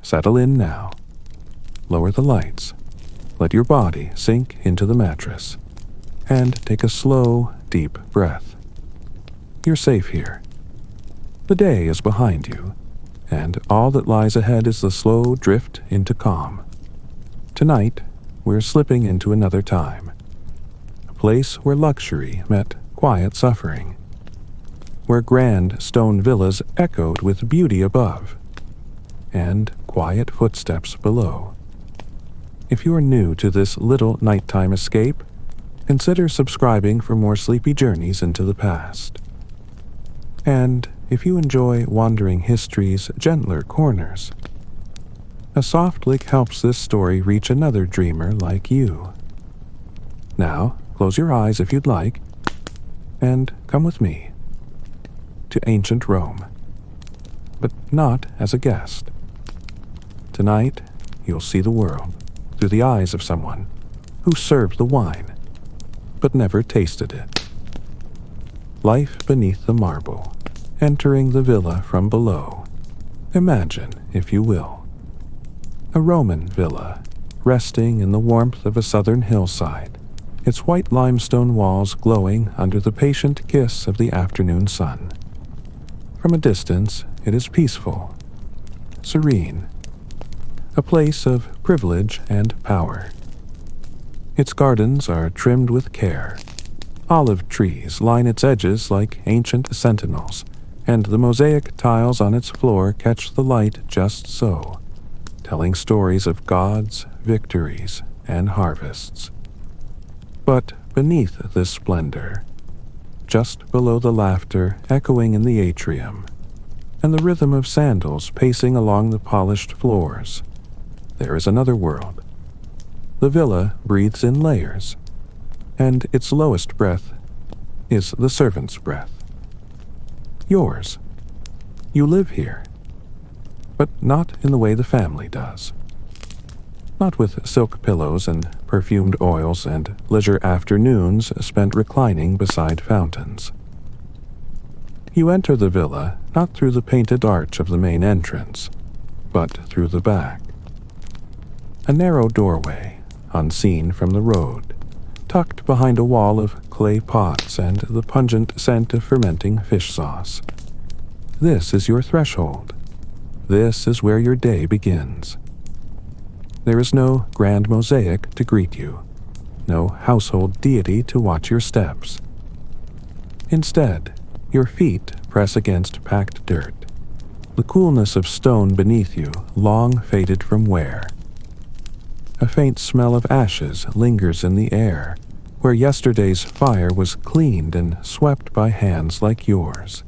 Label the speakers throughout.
Speaker 1: Settle in now. Lower the lights. Let your body sink into the mattress. And take a slow, deep breath. You're safe here. The day is behind you, and all that lies ahead is the slow drift into calm. Tonight, we're slipping into another time. A place where luxury met quiet suffering. Where grand stone villas echoed with beauty above, and quiet footsteps below. If you are new to this little nighttime escape, consider subscribing for more sleepy journeys into the past. And if you enjoy wandering history's gentler corners, a soft lick helps this story reach another dreamer like you. Now, close your eyes if you'd like, and come with me to ancient Rome, but not as a guest. Tonight, you'll see the world through the eyes of someone who served the wine, but never tasted it. Life beneath the marble, entering the villa from below. Imagine, if you will, a Roman villa, resting in the warmth of a southern hillside, its white limestone walls glowing under the patient kiss of the afternoon sun. From a distance, it is peaceful, serene, a place of privilege and power. Its gardens are trimmed with care. Olive trees line its edges like ancient sentinels, and the mosaic tiles on its floor catch the light just so, telling stories of gods, victories, and harvests. But beneath this splendor, just below the laughter echoing in the atrium, and the rhythm of sandals pacing along the polished floors, there is another world. The villa breathes in layers, and its lowest breath is the servant's breath. Yours. You live here, but not in the way the family does. Not with silk pillows and perfumed oils and leisure afternoons spent reclining beside fountains. You enter the villa not through the painted arch of the main entrance, but through the back. A narrow doorway, unseen from the road, tucked behind a wall of clay pots and the pungent scent of fermenting fish sauce. This is your threshold. This is where your day begins. There is no grand mosaic to greet you, no household deity to watch your steps. Instead, your feet press against packed dirt, the coolness of stone beneath you long faded from wear. A faint smell of ashes lingers in the air, where yesterday's fire was cleaned and swept by hands like yours.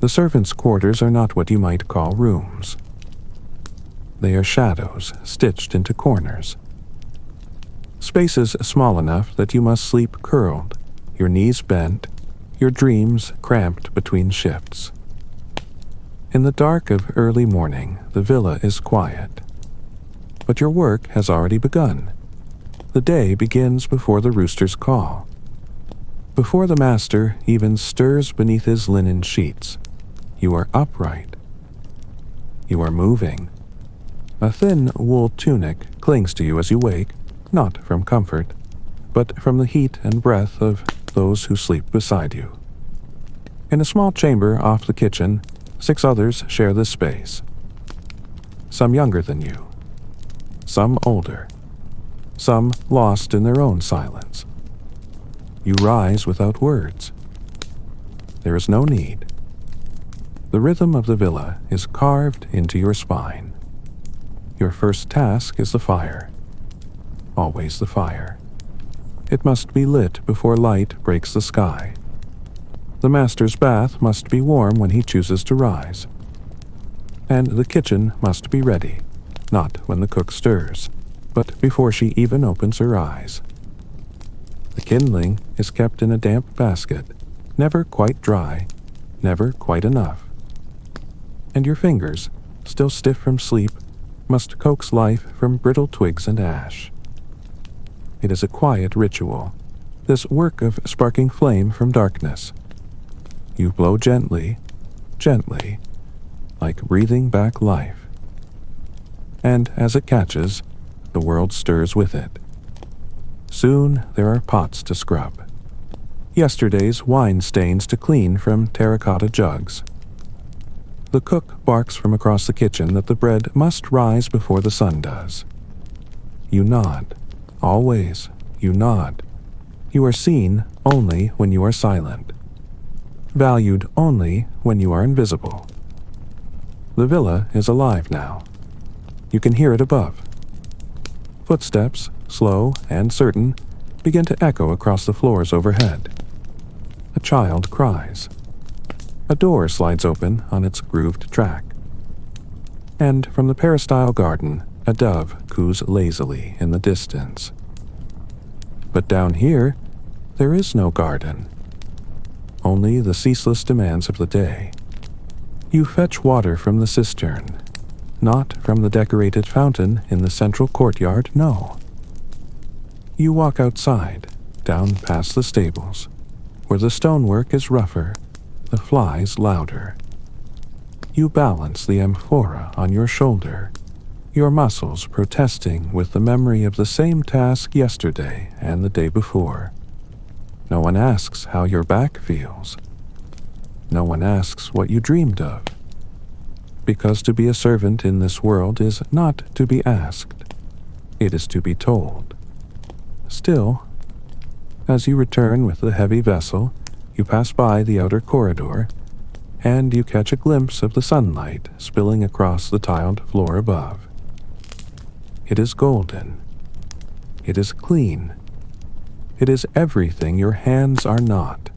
Speaker 1: The servants' quarters are not what you might call rooms. They are shadows stitched into corners. Spaces small enough that you must sleep curled, your knees bent, your dreams cramped between shifts. In the dark of early morning, the villa is quiet. But your work has already begun. The day begins before the roosters call. Before the master even stirs beneath his linen sheets, you are upright. You are moving. A thin wool tunic clings to you as you wake, not from comfort, but from the heat and breath of those who sleep beside you. In a small chamber off the kitchen, 6 others share this space. Some younger than you, some older, some lost in their own silence. You rise without words. There is no need. The rhythm of the villa is carved into your spine. Your first task is the fire. Always the fire. It must be lit before light breaks the sky. The master's bath must be warm when he chooses to rise. And the kitchen must be ready, not when the cook stirs, but before she even opens her eyes. The kindling is kept in a damp basket, never quite dry, never quite enough. And your fingers, still stiff from sleep, must coax life from brittle twigs and ash. It is a quiet ritual, this work of sparking flame from darkness. You blow gently, gently, like breathing back life, and as it catches, the world stirs with it. Soon there are pots to scrub, yesterday's wine stains to clean from terracotta jugs. The cook barks from across the kitchen that the bread must rise before the sun does. You nod. Always, you nod. You are seen only when you are silent. Valued only when you are invisible. The villa is alive now. You can hear it above. Footsteps, slow and certain, begin to echo across the floors overhead. A child cries. A door slides open on its grooved track. And from the peristyle garden, a dove coos lazily in the distance. But down here, there is no garden. Only the ceaseless demands of the day. You fetch water from the cistern, not from the decorated fountain in the central courtyard, no. You walk outside, down past the stables, where the stonework is rougher, the flies louder. You balance the amphora on your shoulder, your muscles protesting with the memory of the same task yesterday and the day before. No one asks how your back feels. No one asks what you dreamed of. Because to be a servant in this world is not to be asked. It is to be told. Still, as you return with the heavy vessel, you pass by the outer corridor, and you catch a glimpse of the sunlight spilling across the tiled floor above. It is golden. It is clean. It is everything your hands are not.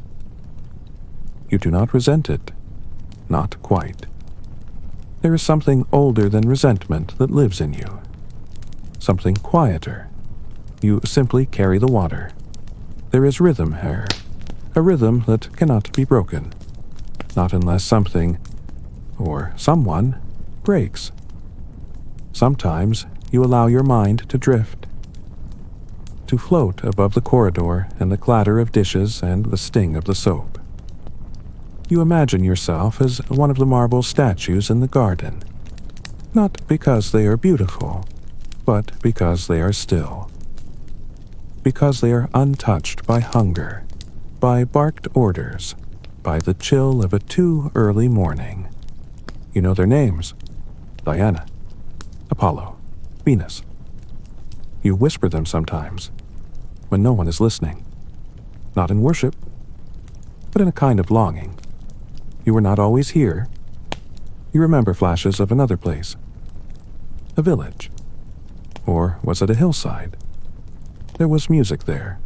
Speaker 1: You do not resent it. Not quite. There is something older than resentment that lives in you. Something quieter. You simply carry the water. There is rhythm here. A rhythm that cannot be broken. Not unless something, or someone, breaks. Sometimes you allow your mind to drift. To float above the corridor and the clatter of dishes and the sting of the soap. You imagine yourself as one of the marble statues in the garden, not because they are beautiful, but because they are still. Because they are untouched by hunger, by barked orders, by the chill of a too early morning. You know their names: Diana, Apollo, Venus. You whisper them sometimes, when no one is listening. Not in worship, but in a kind of longing. You were not always here. You remember flashes of another place. A village. Or was it a hillside? There was music there.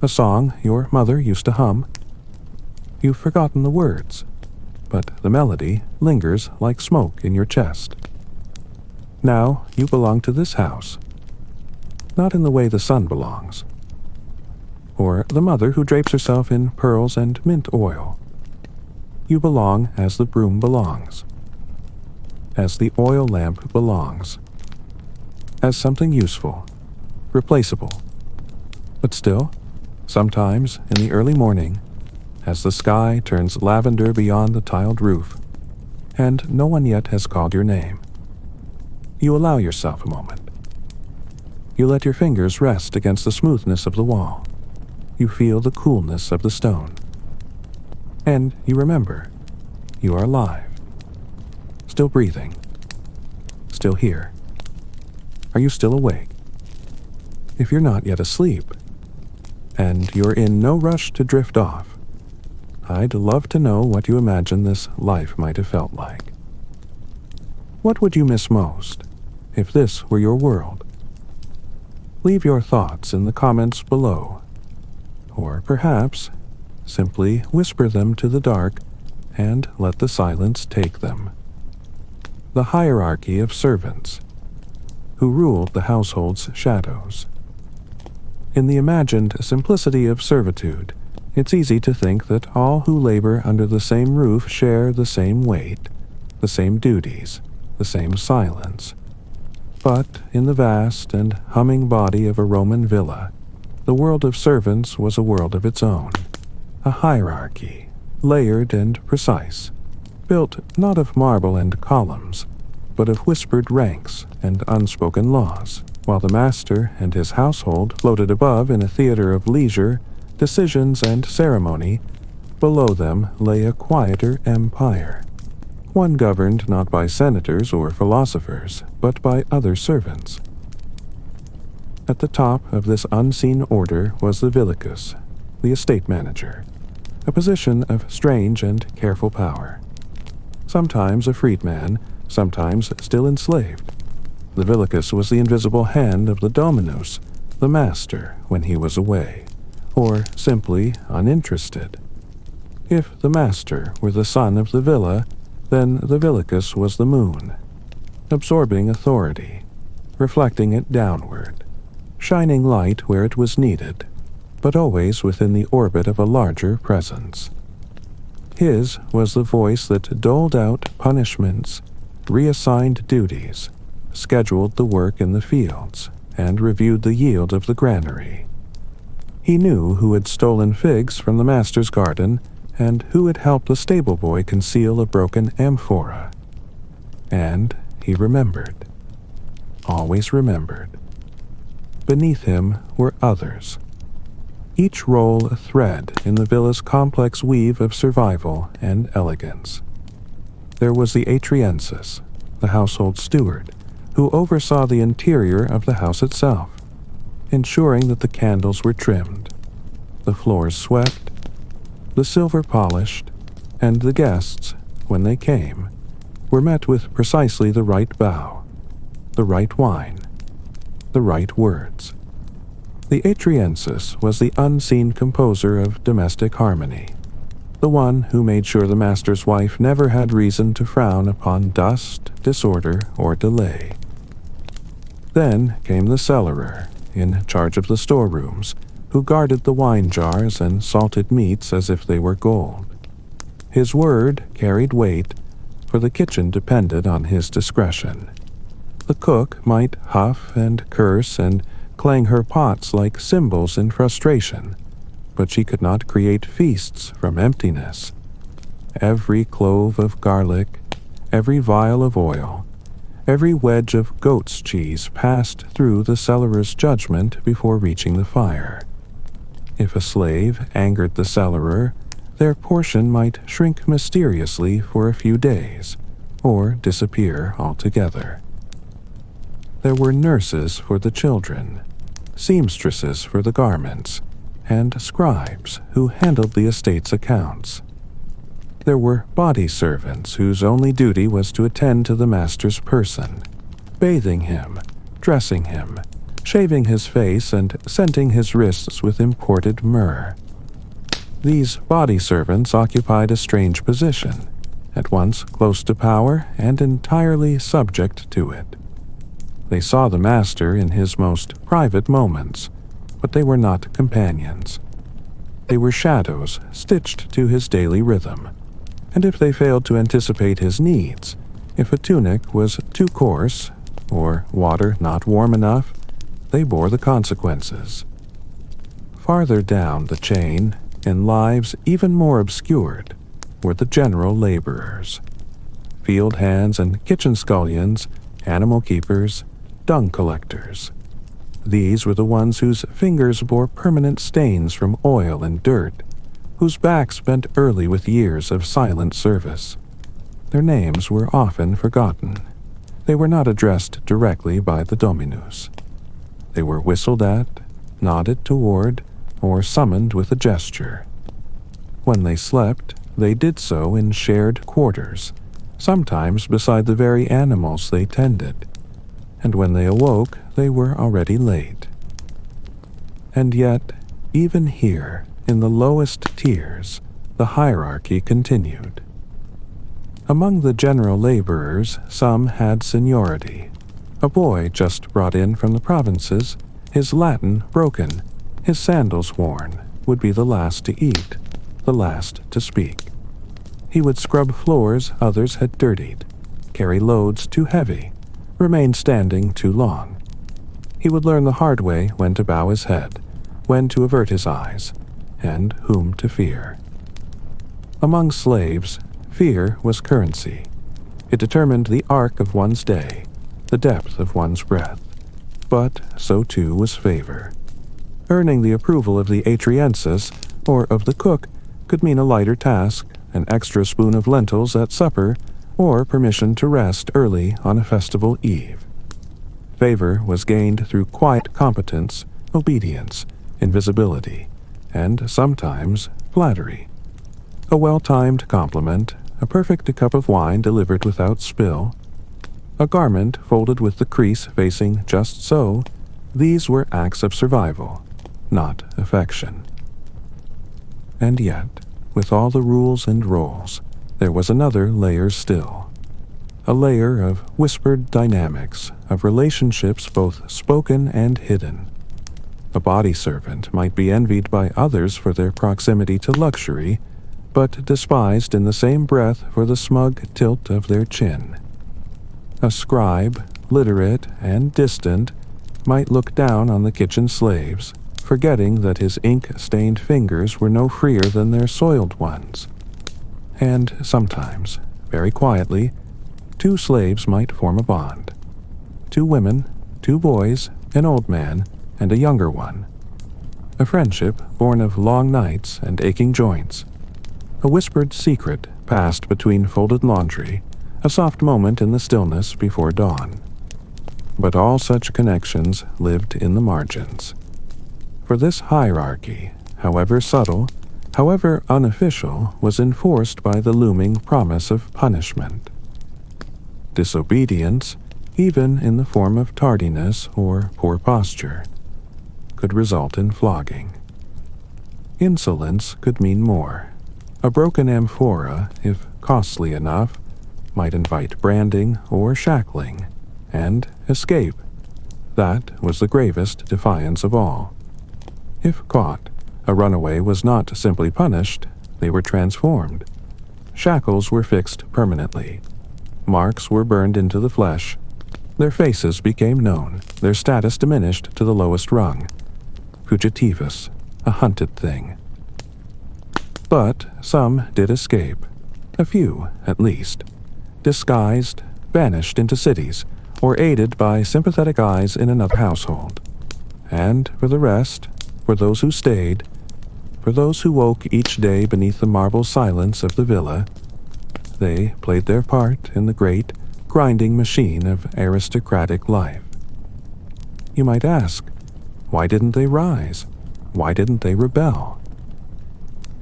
Speaker 1: A song your mother used to hum. You've forgotten the words, but the melody lingers like smoke in your chest. Now you belong to this house. Not in the way the sun belongs. Or the mother who drapes herself in pearls and mint oil. You belong as the broom belongs. As the oil lamp belongs. As something useful, replaceable. But still, sometimes in the early morning, as the sky turns lavender beyond the tiled roof, and no one yet has called your name, you allow yourself a moment. You let your fingers rest against the smoothness of the wall. You feel the coolness of the stone. And you remember, you are alive. Still breathing. Still here. Are you still awake? If you're not yet asleep, and you're in no rush to drift off, I'd love to know what you imagine this life might have felt like. What would you miss most, if this were your world? Leave your thoughts in the comments below. Or perhaps, simply whisper them to the dark and let the silence take them. The hierarchy of servants, who ruled the household's shadows. In the imagined simplicity of servitude, it's easy to think that all who labor under the same roof share the same weight, the same duties, the same silence. But in the vast and humming body of a Roman villa, the world of servants was a world of its own, a hierarchy, layered and precise, built not of marble and columns, but of whispered ranks and unspoken laws, while the master and his household floated above in a theater of leisure, decisions, and ceremony. Below them lay a quieter empire, one governed not by senators or philosophers, but by other servants. At the top of this unseen order was the Villicus, the estate manager, a position of strange and careful power. Sometimes a freedman, sometimes still enslaved. The Villicus was the invisible hand of the Dominus, the master, when he was away, or simply uninterested. If the master were the sun of the villa, then the Villicus was the moon, absorbing authority, reflecting it downward, shining light where it was needed, but always within the orbit of a larger presence. His was the voice that doled out punishments, reassigned duties, scheduled the work in the fields, and reviewed the yield of the granary. He knew who had stolen figs from the master's garden and who had helped the stable boy conceal a broken amphora. And he remembered, always remembered. Beneath him were others, each role a thread in the villa's complex weave of survival and elegance. There was the Atriensis, the household steward, who oversaw the interior of the house itself, ensuring that the candles were trimmed, the floors swept, the silver polished, and the guests, when they came, were met with precisely the right bow, the right wine, the right words. The Atriensis was the unseen composer of domestic harmony, the one who made sure the master's wife never had reason to frown upon dust, disorder, or delay. Then came the cellarer, in charge of the storerooms, who guarded the wine jars and salted meats as if they were gold. His word carried weight, for the kitchen depended on his discretion. The cook might huff and curse and clang her pots like cymbals in frustration, but she could not create feasts from emptiness. Every clove of garlic, every vial of oil, every wedge of goat's cheese passed through the cellarer's judgment before reaching the fire. If a slave angered the cellarer, their portion might shrink mysteriously for a few days, or disappear altogether. There were nurses for the children, seamstresses for the garments, and scribes who handled the estate's accounts. There were body servants whose only duty was to attend to the master's person, bathing him, dressing him, shaving his face, and scenting his wrists with imported myrrh. These body servants occupied a strange position, at once close to power and entirely subject to it. They saw the master in his most private moments, but they were not companions. They were shadows stitched to his daily rhythm, and if they failed to anticipate his needs, if a tunic was too coarse, or water not warm enough, they bore the consequences. Farther down the chain, in lives even more obscured, were the general laborers. Field hands and kitchen scullions, animal keepers, dung collectors. These were the ones whose fingers bore permanent stains from oil and dirt, whose backs bent early with years of silent service. Their names were often forgotten. They were not addressed directly by the Dominus. They were whistled at, nodded toward, or summoned with a gesture. When they slept, they did so in shared quarters, sometimes beside the very animals they tended, and when they awoke, they were already late. And yet, even here, in the lowest tiers, the hierarchy continued. Among the general laborers, some had seniority. A boy just brought in from the provinces, his Latin broken, his sandals worn, would be the last to eat, the last to speak. He would scrub floors others had dirtied, carry loads too heavy, remain standing too long. He would learn the hard way when to bow his head, when to avert his eyes, and whom to fear. Among slaves, fear was currency. It determined the arc of one's day, the depth of one's breath. But so too was favor. Earning the approval of the Atriensis, or of the cook, could mean a lighter task, an extra spoon of lentils at supper, or permission to rest early on a festival eve. Favor was gained through quiet competence, obedience, invisibility, and sometimes flattery. A well-timed compliment, a perfect cup of wine delivered without spill, a garment folded with the crease facing just so, these were acts of survival, not affection. And yet, with all the rules and roles, there was another layer still. A layer of whispered dynamics, of relationships both spoken and hidden. A body servant might be envied by others for their proximity to luxury, but despised in the same breath for the smug tilt of their chin. A scribe, literate and distant, might look down on the kitchen slaves, forgetting that his ink-stained fingers were no freer than their soiled ones. And sometimes, very quietly, two slaves might form a bond. 2 women, 2 boys, an old man, and a younger one. A friendship born of long nights and aching joints. A whispered secret passed between folded laundry, a soft moment in the stillness before dawn. But all such connections lived in the margins. For this hierarchy, however subtle, however unofficial, was enforced by the looming promise of punishment. Disobedience, even in the form of tardiness or poor posture, could result in flogging. Insolence could mean more. A broken amphora, if costly enough, might invite branding or shackling, and escape. That was the gravest defiance of all. If caught, a runaway was not simply punished, they were transformed. Shackles were fixed permanently. Marks were burned into the flesh. Their faces became known, their status diminished to the lowest rung. Fugitivus, a hunted thing. But some did escape. A few, at least. Disguised, banished into cities, or aided by sympathetic eyes in another household. And for the rest, for those who stayed, for those who woke each day beneath the marble silence of the villa, they played their part in the great, grinding machine of aristocratic life. You might ask, why didn't they rise? Why didn't they rebel?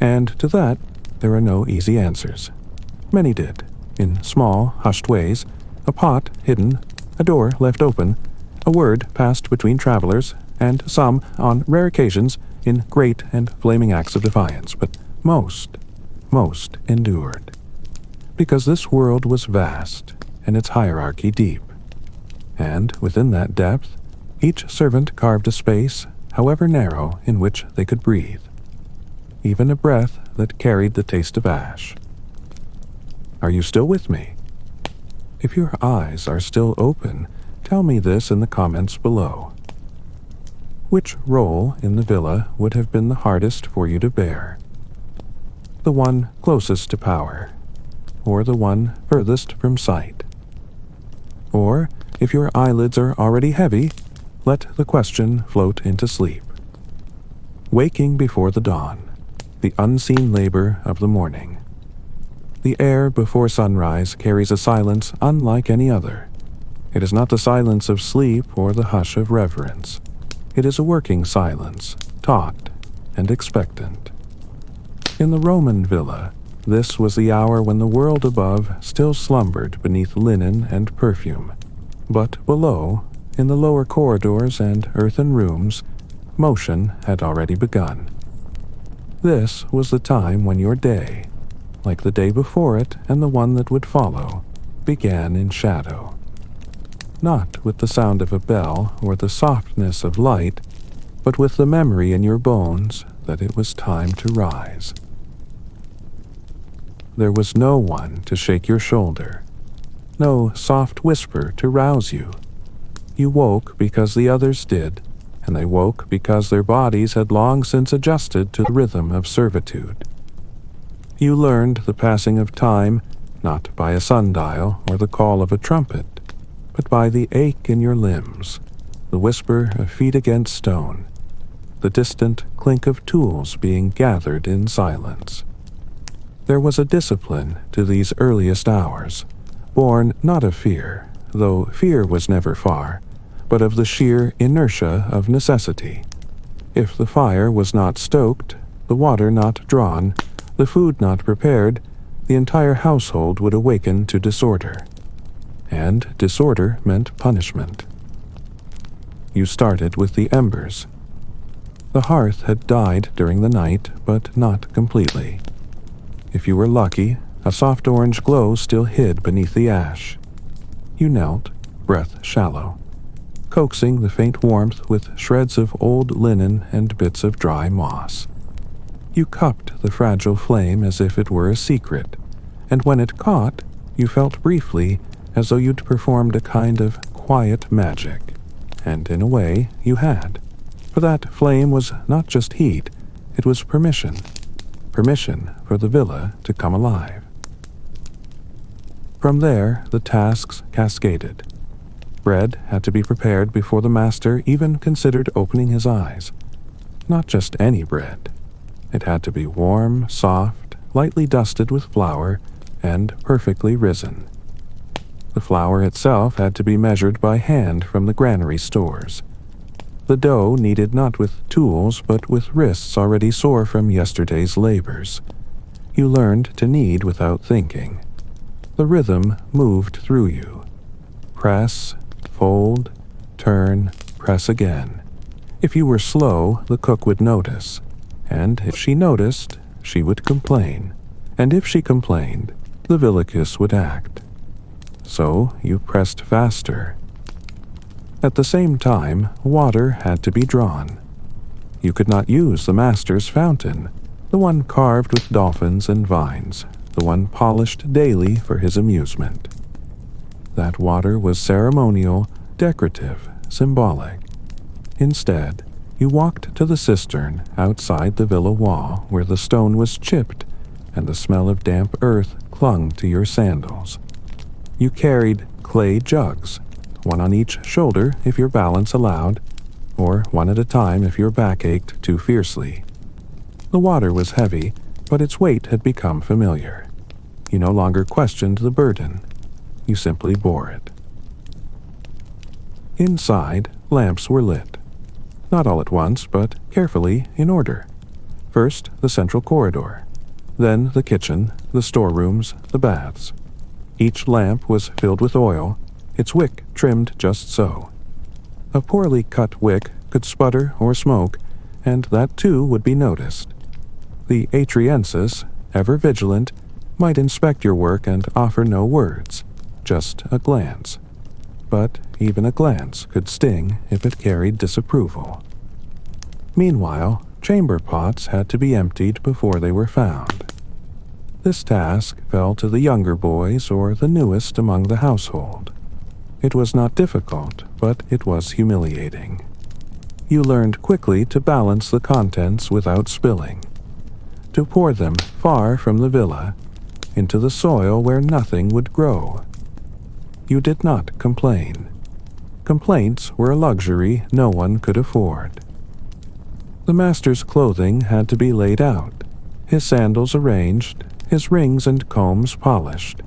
Speaker 1: And to that, there are no easy answers. Many did, in small, hushed ways, a pot hidden, a door left open, a word passed between travelers, and some, on rare occasions, in great and flaming acts of defiance, but most endured. Because this world was vast, and its hierarchy deep. And within that depth, each servant carved a space, however narrow, in which they could breathe. Even a breath that carried the taste of ash. Are you still with me? If your eyes are still open, tell me this in the comments below. Which role in the villa would have been the hardest for you to bear? The one closest to power, or the one furthest from sight? Or, if your eyelids are already heavy, let the question float into sleep. Waking before the dawn, the unseen labor of the morning. The air before sunrise carries a silence unlike any other. It is not the silence of sleep or the hush of reverence. It is a working silence, taut and expectant. In the Roman villa, this was the hour when the world above still slumbered beneath linen and perfume. But below, in the lower corridors and earthen rooms, motion had already begun. This was the time when your day, like the day before it and the one that would follow, began in shadow. Not with the sound of a bell or the softness of light, but with the memory in your bones that it was time to rise. There was no one to shake your shoulder, no soft whisper to rouse you. You woke because the others did, and they woke because their bodies had long since adjusted to the rhythm of servitude. You learned the passing of time not by a sundial or the call of a trumpet, but by the ache in your limbs, the whisper of feet against stone, the distant clink of tools being gathered in silence. There was a discipline to these earliest hours, born not of fear, though fear was never far, but of the sheer inertia of necessity. If the fire was not stoked, the water not drawn, the food not prepared, the entire household would awaken to disorder. And disorder meant punishment. You started with the embers. The hearth had died during the night, but not completely. If you were lucky, a soft orange glow still hid beneath the ash. You knelt, breath shallow, coaxing the faint warmth with shreds of old linen and bits of dry moss. You cupped the fragile flame as if it were a secret, and when it caught, you felt briefly as though you'd performed a kind of quiet magic. And in a way, you had. For that flame was not just heat, it was permission. Permission for the villa to come alive. From there, the tasks cascaded. Bread had to be prepared before the master even considered opening his eyes. Not just any bread. It had to be warm, soft, lightly dusted with flour, and perfectly risen. The flour itself had to be measured by hand from the granary stores. The dough kneaded not with tools, but with wrists already sore from yesterday's labors. You learned to knead without thinking. The rhythm moved through you. Press, fold, turn, press again. If you were slow, the cook would notice. And if she noticed, she would complain. And if she complained, the villicus would act. So you pressed faster. At the same time, water had to be drawn. You could not use the master's fountain, the one carved with dolphins and vines, the one polished daily for his amusement. That water was ceremonial, decorative, symbolic. Instead, you walked to the cistern outside the villa wall where the stone was chipped and the smell of damp earth clung to your sandals. You carried clay jugs, one on each shoulder if your balance allowed, or one at a time if your back ached too fiercely. The water was heavy, but its weight had become familiar. You no longer questioned the burden. You simply bore it. Inside, lamps were lit. Not all at once, but carefully in order. First, the central corridor. Then the kitchen, the storerooms, the baths. Each lamp was filled with oil, its wick trimmed just so. A poorly cut wick could sputter or smoke, and that too would be noticed. The atriensis, ever vigilant, might inspect your work and offer no words, just a glance. But even a glance could sting if it carried disapproval. Meanwhile, chamber pots had to be emptied before they were found. This task fell to the younger boys or the newest among the household. It was not difficult, but it was humiliating. You learned quickly to balance the contents without spilling, to pour them far from the villa, into the soil where nothing would grow. You did not complain. Complaints were a luxury no one could afford. The master's clothing had to be laid out, his sandals arranged, his rings and combs polished.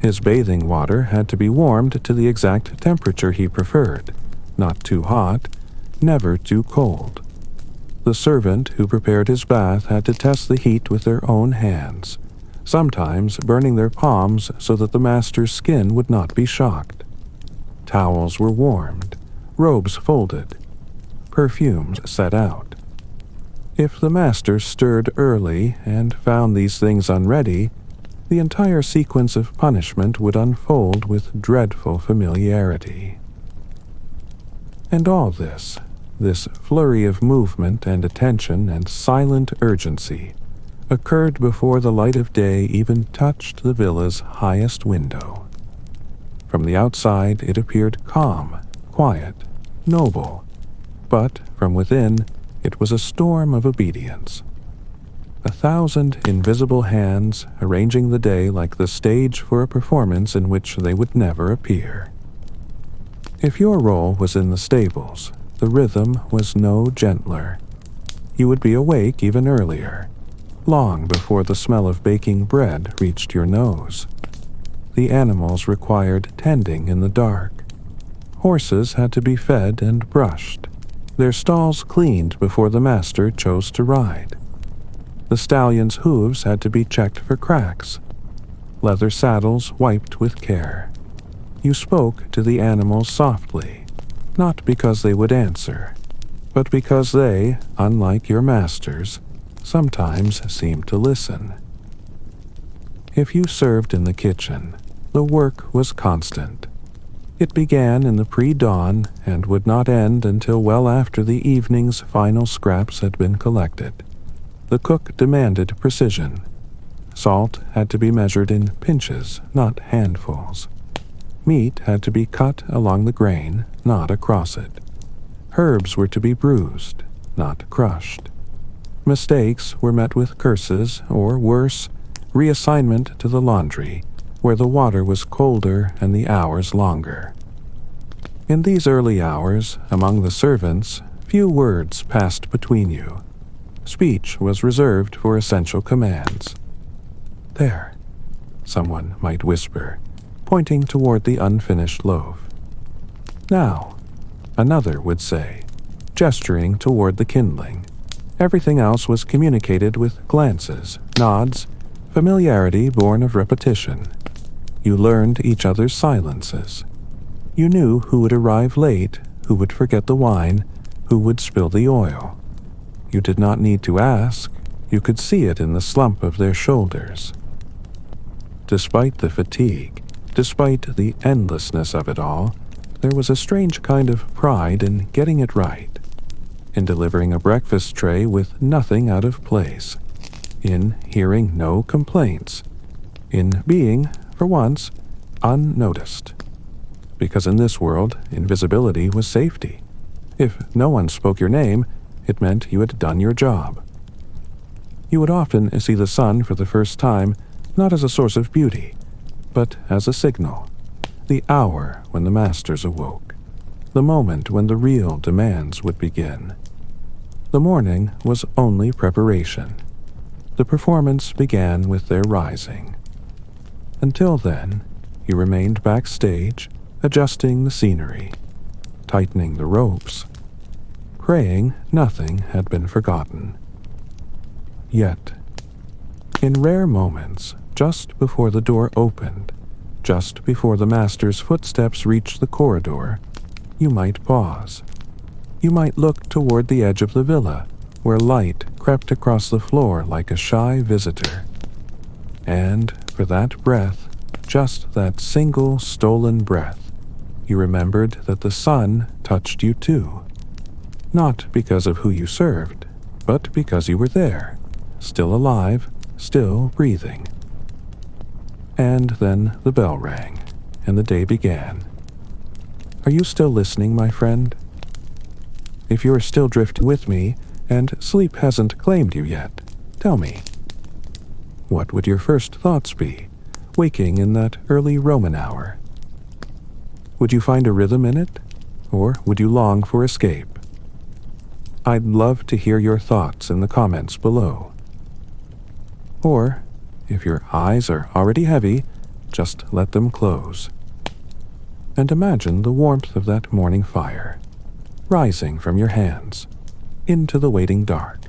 Speaker 1: His bathing water had to be warmed to the exact temperature he preferred, not too hot, never too cold. The servant who prepared his bath had to test the heat with their own hands, sometimes burning their palms so that the master's skin would not be shocked. Towels were warmed, robes folded, perfumes set out. If the master stirred early and found these things unready, the entire sequence of punishment would unfold with dreadful familiarity. And all this flurry of movement and attention and silent urgency, occurred before the light of day even touched the villa's highest window. From the outside it appeared calm, quiet, noble, but from within it was a storm of obedience. 1,000 invisible hands arranging the day like the stage for a performance in which they would never appear. If your role was in the stables, the rhythm was no gentler. You would be awake even earlier, long before the smell of baking bread reached your nose. The animals required tending in the dark. Horses had to be fed and brushed, their stalls cleaned before the master chose to ride. The stallion's hooves had to be checked for cracks, leather saddles wiped with care. You spoke to the animals softly, not because they would answer, but because they, unlike your masters, sometimes seemed to listen. If you served in the kitchen, the work was constant. It began in the pre-dawn and would not end until well after the evening's final scraps had been collected. The cook demanded precision. Salt had to be measured in pinches, not handfuls. Meat had to be cut along the grain, not across it. Herbs were to be bruised, not crushed. Mistakes were met with curses, or worse, reassignment to the laundry, where the water was colder and the hours longer. In these early hours, among the servants, few words passed between you. Speech was reserved for essential commands. "There," someone might whisper, pointing toward the unfinished loaf. "Now," another would say, gesturing toward the kindling. Everything else was communicated with glances, nods, familiarity born of repetition. You learned each other's silences. You knew who would arrive late, who would forget the wine, who would spill the oil. You did not need to ask, you could see it in the slump of their shoulders. Despite the fatigue, despite the endlessness of it all, there was a strange kind of pride in getting it right, in delivering a breakfast tray with nothing out of place, in hearing no complaints, in being, for once, unnoticed. Because in this world, invisibility was safety. If no one spoke your name, it meant you had done your job. You would often see the sun for the first time, not as a source of beauty, but as a signal, the hour when the masters awoke, the moment when the real demands would begin. The morning was only preparation. The performance began with their rising. Until then, you remained backstage, adjusting the scenery, tightening the ropes, praying nothing had been forgotten. Yet, in rare moments, just before the door opened, just before the master's footsteps reached the corridor, you might pause. You might look toward the edge of the villa, where light crept across the floor like a shy visitor. And for that breath, just that single stolen breath, you remembered that the sun touched you too. Not because of who you served, but because you were there, still alive, still breathing. And then the bell rang, and the day began. Are you still listening, my friend? If you are still drifting with me, and sleep hasn't claimed you yet, tell me. What would your first thoughts be, waking in that early Roman hour? Would you find a rhythm in it, or would you long for escape? I'd love to hear your thoughts in the comments below. Or, if your eyes are already heavy, just let them close. And imagine the warmth of that morning fire, rising from your hands, into the waiting dark.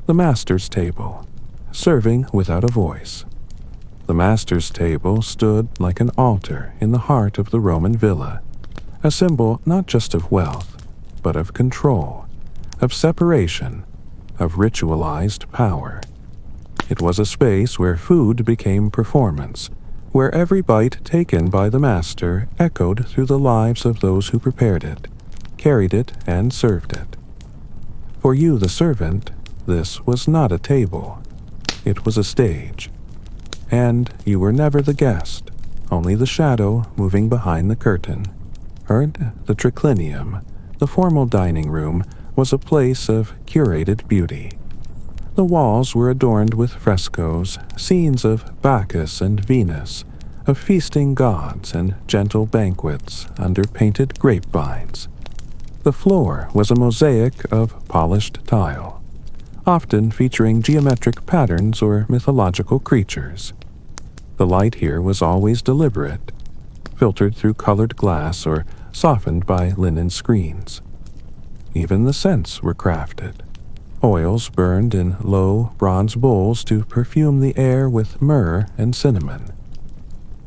Speaker 1: The master's table, serving without a voice. The master's table stood like an altar in the heart of the Roman villa, a symbol not just of wealth, but of control, of separation, of ritualized power. It was a space where food became performance, where every bite taken by the master echoed through the lives of those who prepared it, carried it, and served it. For you, the servant, this was not a table. It was a stage. And you were never the guest, only the shadow moving behind the curtain. And the triclinium, the formal dining room, was a place of curated beauty. The walls were adorned with frescoes, scenes of Bacchus and Venus, of feasting gods and gentle banquets under painted grapevines. The floor was a mosaic of polished tile, often featuring geometric patterns or mythological creatures. The light here was always deliberate, filtered through colored glass or softened by linen screens. Even the scents were crafted. Oils burned in low bronze bowls to perfume the air with myrrh and cinnamon.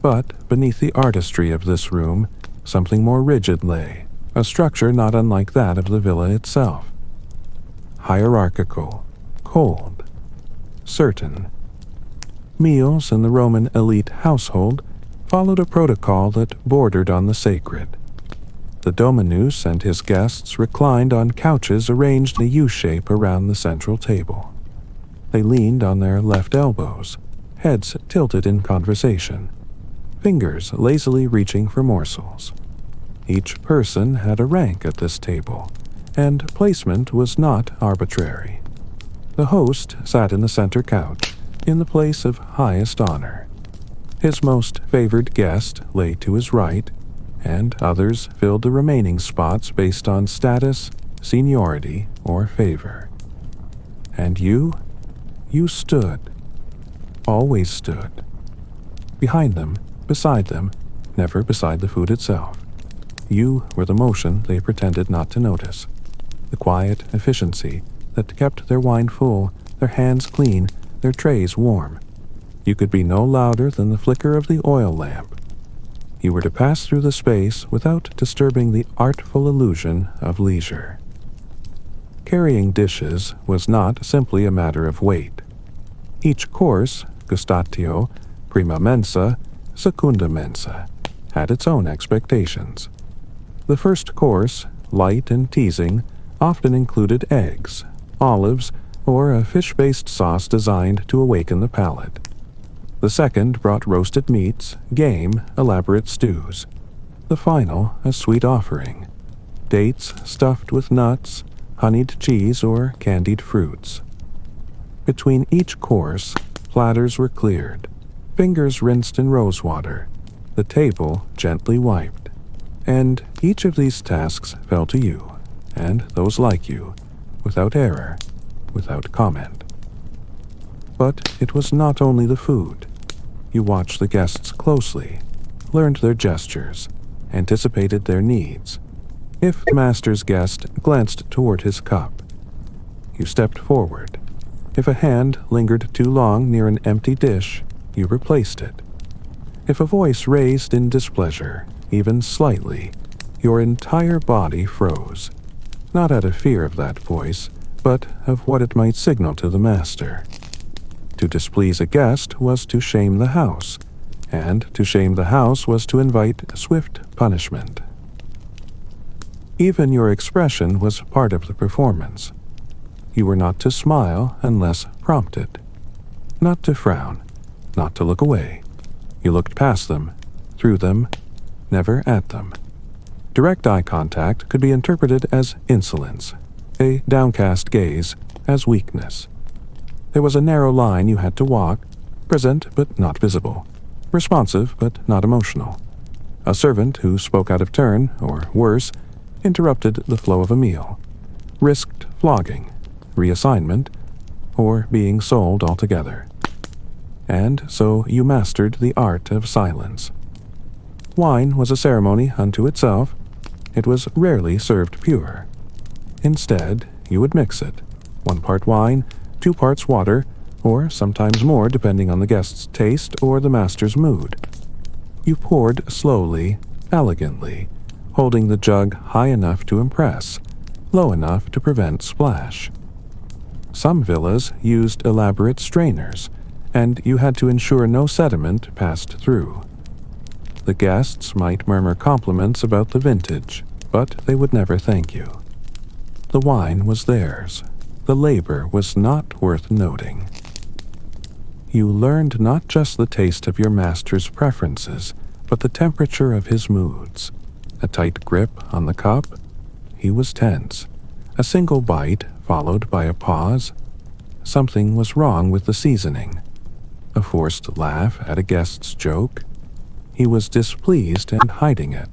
Speaker 1: But beneath the artistry of this room, something more rigid lay, a structure not unlike that of the villa itself. Hierarchical, cold, certain. Meals in the Roman elite household followed a protocol that bordered on the sacred. The dominus and his guests reclined on couches arranged in a U-shape around the central table. They leaned on their left elbows, heads tilted in conversation, fingers lazily reaching for morsels. Each person had a rank at this table, and placement was not arbitrary. The host sat in the center couch, in the place of highest honor. His most favored guest lay to his right, and others filled the remaining spots based on status, seniority, or favor. And you stood. Always stood. Behind them, beside them, never beside the food itself. You were the motion they pretended not to notice, the quiet efficiency that kept their wine full, their hands clean, their trays warm. You could be no louder than the flicker of the oil lamp. You were to pass through the space without disturbing the artful illusion of leisure. Carrying dishes was not simply a matter of weight. Each course, gustatio, prima mensa, secunda mensa, had its own expectations. The first course, light and teasing, often included eggs, olives, or a fish-based sauce designed to awaken the palate. The second brought roasted meats, game, elaborate stews. The final, a sweet offering. Dates stuffed with nuts, honeyed cheese, or candied fruits. Between each course, platters were cleared, fingers rinsed in rosewater, the table gently wiped. And each of these tasks fell to you, and those like you, without error, without comment. But it was not only the food. You watched the guests closely, learned their gestures, anticipated their needs. If the master's guest glanced toward his cup, you stepped forward. If a hand lingered too long near an empty dish, you replaced it. If a voice raised in displeasure, even slightly, your entire body froze, not out of fear of that voice, but of what it might signal to the master. To displease a guest was to shame the house, and to shame the house was to invite swift punishment. Even your expression was part of the performance. You were not to smile unless prompted, not to frown, not to look away. You looked past them, through them, never at them. Direct eye contact could be interpreted as insolence, a downcast gaze as weakness. There was a narrow line you had to walk, present but not visible, responsive but not emotional. A servant who spoke out of turn, or worse, interrupted the flow of a meal, risked flogging, reassignment, or being sold altogether. And so you mastered the art of silence. Wine was a ceremony unto itself. It was rarely served pure. Instead, you would mix it, 1 part wine, 2 parts water, or sometimes more depending on the guest's taste or the master's mood. You poured slowly, elegantly, holding the jug high enough to impress, low enough to prevent splash. Some villas used elaborate strainers, and you had to ensure no sediment passed through. The guests might murmur compliments about the vintage, but they would never thank you. The wine was theirs. The labor was not worth noting. You learned not just the taste of your master's preferences, but the temperature of his moods. A tight grip on the cup, he was tense. A single bite followed by a pause, something was wrong with the seasoning. A forced laugh at a guest's joke. He was displeased and hiding it.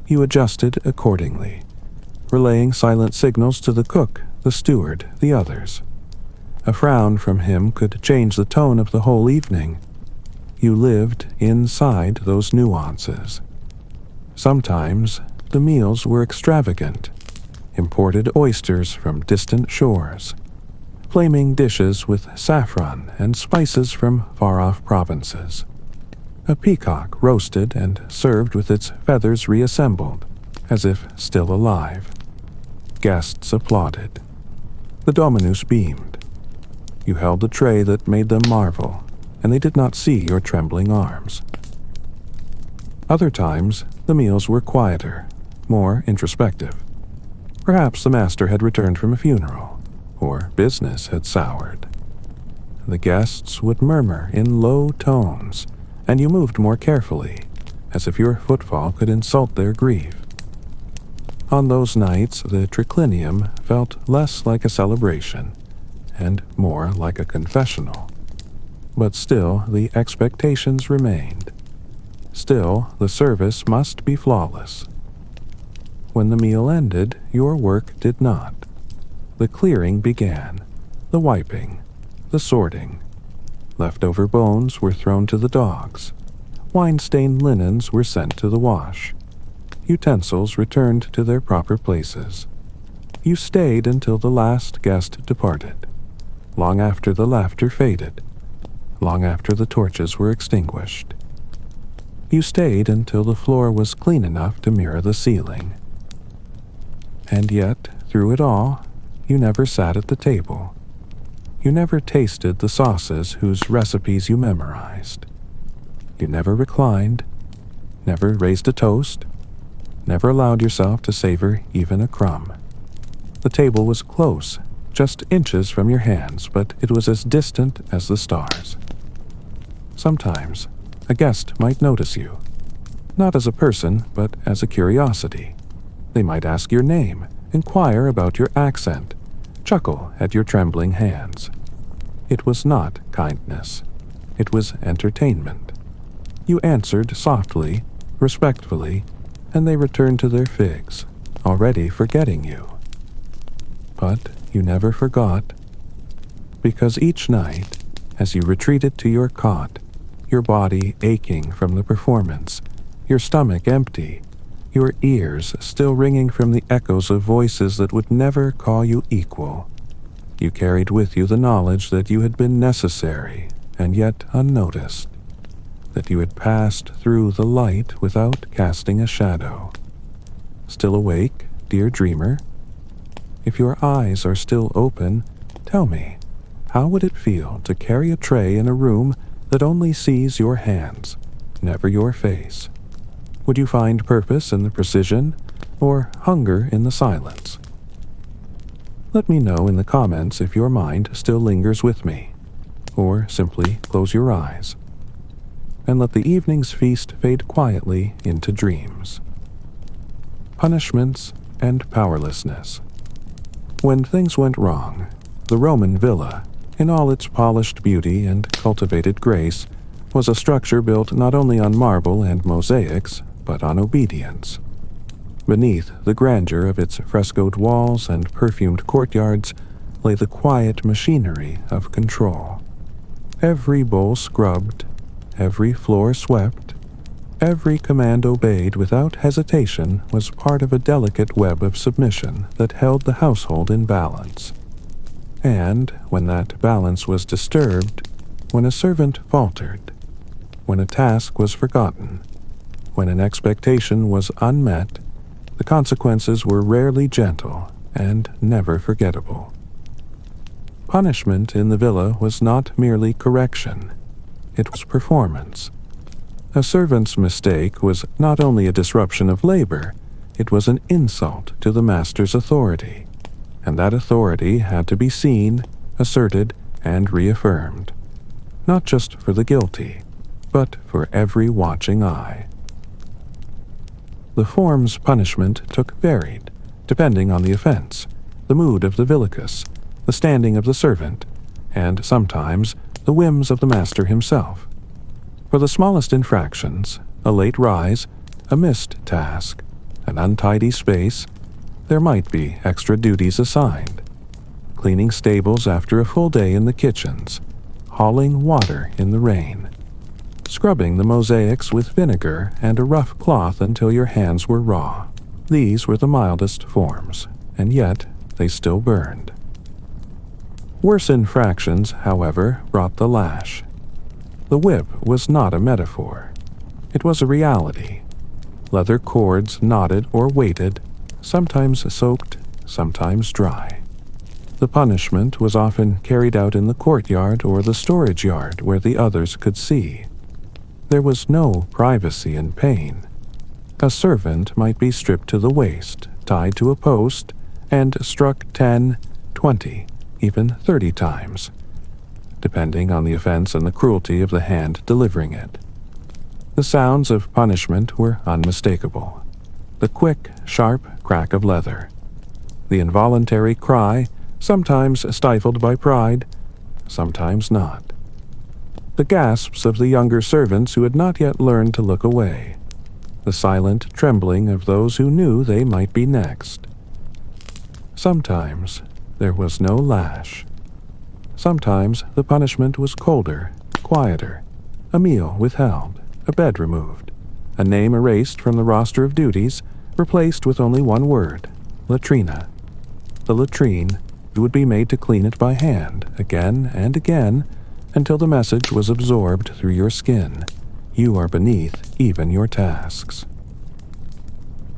Speaker 1: You adjusted accordingly, relaying silent signals to the cook, the steward, the others. A frown from him could change the tone of the whole evening. You lived inside those nuances. Sometimes the meals were extravagant, imported oysters from distant shores, flaming dishes with saffron and spices from far-off provinces. A peacock roasted and served with its feathers reassembled, as if still alive. Guests applauded. The Dominus beamed. You held a tray that made them marvel, and they did not see your trembling arms. Other times, the meals were quieter, more introspective. Perhaps the master had returned from a funeral, or business had soured. The guests would murmur in low tones, and you moved more carefully, as if your footfall could insult their grief. On those nights, the triclinium felt less like a celebration, and more like a confessional. But still, the expectations remained. Still, the service must be flawless. When the meal ended, your work did not. The clearing began, the wiping, the sorting. Leftover bones were thrown to the dogs. Wine-stained linens were sent to the wash. Utensils returned to their proper places. You stayed until the last guest departed, long after the laughter faded, long after the torches were extinguished. You stayed until the floor was clean enough to mirror the ceiling. And yet, through it all, you never sat at the table. You never tasted the sauces whose recipes you memorized. You never reclined, never raised a toast, never allowed yourself to savor even a crumb. The table was close, just inches from your hands, but it was as distant as the stars. Sometimes, a guest might notice you, not as a person, but as a curiosity. They might ask your name, inquire about your accent, chuckle at your trembling hands. It was not kindness. It was entertainment. You answered softly, respectfully, and they returned to their figs, already forgetting you. But you never forgot, because each night, as you retreated to your cot, your body aching from the performance, your stomach empty, your ears still ringing from the echoes of voices that would never call you equal, you carried with you the knowledge that you had been necessary and yet unnoticed, that you had passed through the light without casting a shadow. Still awake, dear dreamer? If your eyes are still open, tell me, how would it feel to carry a tray in a room that only sees your hands, never your face? Would you find purpose in the precision, or hunger in the silence? Let me know in the comments if your mind still lingers with me, or simply close your eyes, and let the evening's feast fade quietly into dreams. Punishments and powerlessness. When things went wrong, the Roman villa, in all its polished beauty and cultivated grace, was a structure built not only on marble and mosaics, but on obedience. Beneath the grandeur of its frescoed walls and perfumed courtyards lay the quiet machinery of control. Every bowl scrubbed, every floor swept, every command obeyed without hesitation was part of a delicate web of submission that held the household in balance. And when that balance was disturbed, when a servant faltered, when a task was forgotten, when an expectation was unmet, the consequences were rarely gentle and never forgettable. Punishment in the villa was not merely correction, it was performance. A servant's mistake was not only a disruption of labor, it was an insult to the master's authority, and that authority had to be seen, asserted, and reaffirmed, not just for the guilty, but for every watching eye. The forms punishment took varied, depending on the offense, the mood of the villicus, the standing of the servant, and sometimes the whims of the master himself. For the smallest infractions, a late rise, a missed task, an untidy space, there might be extra duties assigned. Cleaning stables after a full day in the kitchens, hauling water in the rain, scrubbing the mosaics with vinegar and a rough cloth until your hands were raw. These were the mildest forms, and yet they still burned. Worse infractions, however, brought the lash. The whip was not a metaphor. It was a reality. Leather cords knotted or weighted, sometimes soaked, sometimes dry. The punishment was often carried out in the courtyard or the storage yard where the others could see. There was no privacy in pain. A servant might be stripped to the waist, tied to a post, and struck 10, 20, even 30 times, depending on the offense and the cruelty of the hand delivering it. The sounds of punishment were unmistakable. The quick, sharp crack of leather. The involuntary cry, sometimes stifled by pride, sometimes not. The gasps of the younger servants who had not yet learned to look away. The silent trembling of those who knew they might be next. Sometimes there was no lash. Sometimes the punishment was colder, quieter, a meal withheld, a bed removed, a name erased from the roster of duties, replaced with only one word, latrina. The latrine, you would be made to clean it by hand, again and again, until the message was absorbed through your skin. You are beneath even your tasks.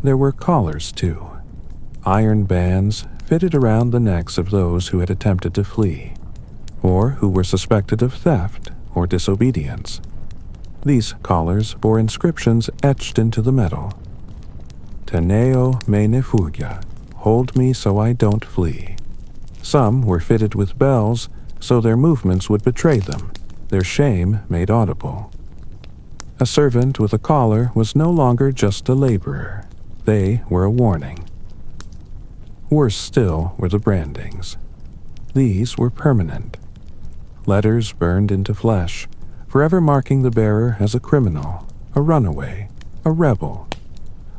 Speaker 1: There were collars, too. Iron bands fitted around the necks of those who had attempted to flee, or who were suspected of theft or disobedience. These collars bore inscriptions etched into the metal. Teneo me ne fuga, hold me so I don't flee. Some were fitted with bells, so their movements would betray them, their shame made audible. A servant with a collar was no longer just a laborer. They were a warning. Worse still were the brandings. These were permanent. Letters burned into flesh, forever marking the bearer as a criminal, a runaway, a rebel.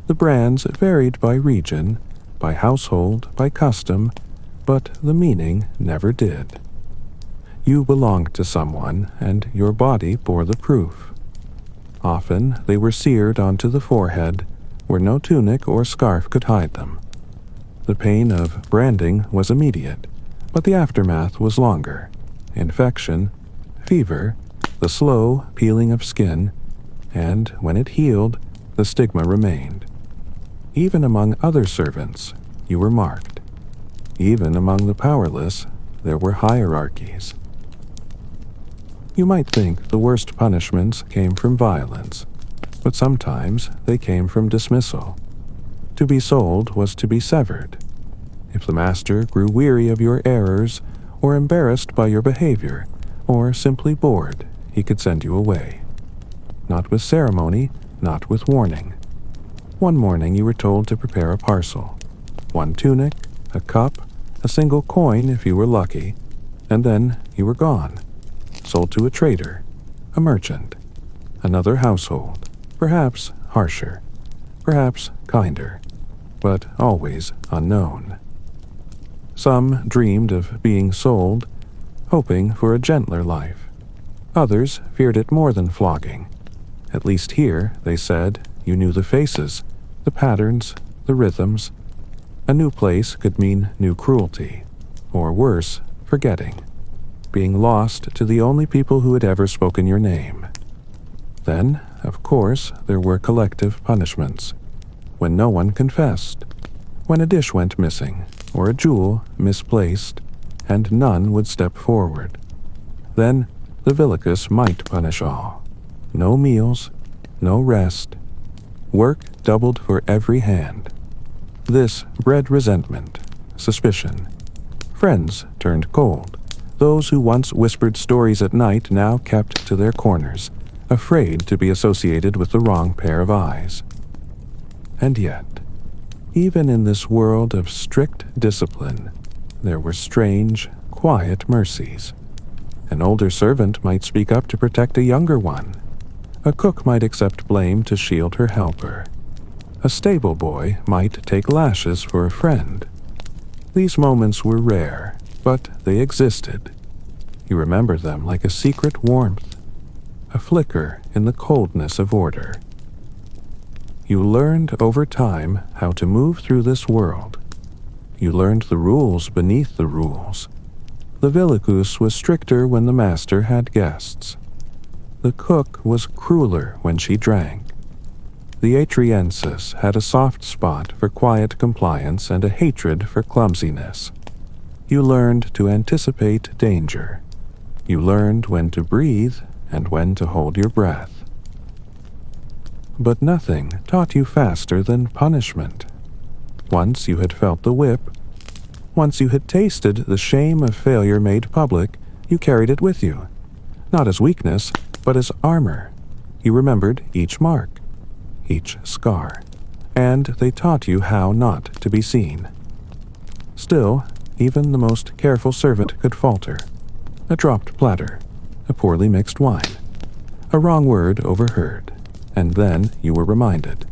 Speaker 1: The brands varied by region, by household, by custom, but the meaning never did. You belonged to someone, and your body bore the proof. Often they were seared onto the forehead, where no tunic or scarf could hide them. The pain of branding was immediate, but the aftermath was longer. Infection, fever, the slow peeling of skin, and when it healed, the stigma remained. Even among other servants, you were marked. Even among the powerless, there were hierarchies. You might think the worst punishments came from violence, but sometimes they came from dismissal. To be sold was to be severed. If the master grew weary of your errors, or embarrassed by your behavior, or simply bored, he could send you away. Not with ceremony, not with warning. One morning you were told to prepare a parcel. One tunic, a cup, a single coin if you were lucky, and then you were gone. Sold to a trader, a merchant, another household, perhaps harsher, perhaps kinder, but always unknown. Some dreamed of being sold, hoping for a gentler life. Others feared it more than flogging. At least here, they said, you knew the faces, the patterns, the rhythms. A new place could mean new cruelty, or worse, forgetting. Being lost to the only people who had ever spoken your name. Then, of course, there were collective punishments. When no one confessed, when a dish went missing, or a jewel misplaced, and none would step forward. Then the Villicus might punish all. No meals, no rest. Work doubled for every hand. This bred resentment, suspicion. Friends turned cold. Those who once whispered stories at night now kept to their corners, afraid to be associated with the wrong pair of eyes. And yet, even in this world of strict discipline, there were strange, quiet mercies. An older servant might speak up to protect a younger one. A cook might accept blame to shield her helper. A stable boy might take lashes for a friend. These moments were rare, but they existed. You remember them like a secret warmth, a flicker in the coldness of order. You learned over time how to move through this world. You learned the rules beneath the rules. The Villacus was stricter when the master had guests. The cook was crueler when she drank. The Atriensis had a soft spot for quiet compliance and a hatred for clumsiness. You learned to anticipate danger. You learned when to breathe and when to hold your breath. But nothing taught you faster than punishment. Once you had felt the whip, once you had tasted the shame of failure made public, you carried it with you. Not as weakness, but as armor. You remembered each mark, each scar, and they taught you how not to be seen. Still, even the most careful servant could falter. A dropped platter, a poorly mixed wine, a wrong word overheard, and then you were reminded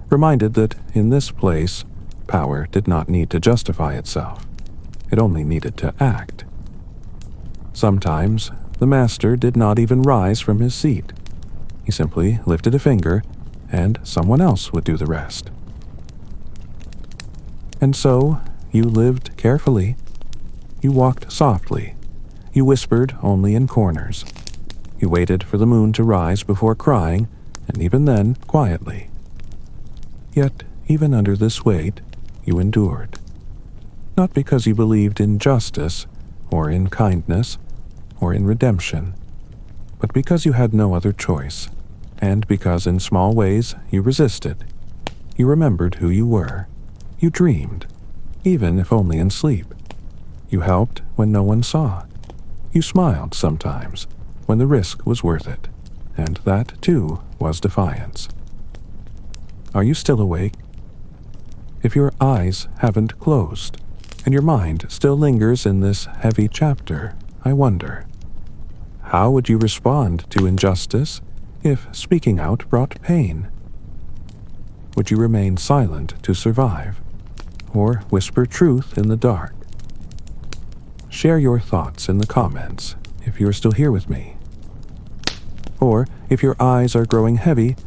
Speaker 1: that in this place, power did not need to justify itself. It only needed to act. Sometimes, the master did not even rise from his seat. He simply lifted a finger, and someone else would do the rest. And so, you lived carefully. You walked softly. You whispered only in corners. You waited for the moon to rise before crying, and even then, quietly. Yet, even under this weight, you endured. Not because you believed in justice, or in kindness, or in redemption, but because you had no other choice, and because in small ways you resisted. You remembered who you were. You dreamed, even if only in sleep. You helped when no one saw. You smiled sometimes, when the risk was worth it, and that, too, was defiance. Are you still awake? If your eyes haven't closed, and your mind still lingers in this heavy chapter, I wonder, how would you respond to injustice if speaking out brought pain? Would you remain silent to survive, or whisper truth in the dark? Share your thoughts in the comments if you're still here with me. Or, if your eyes are growing heavy,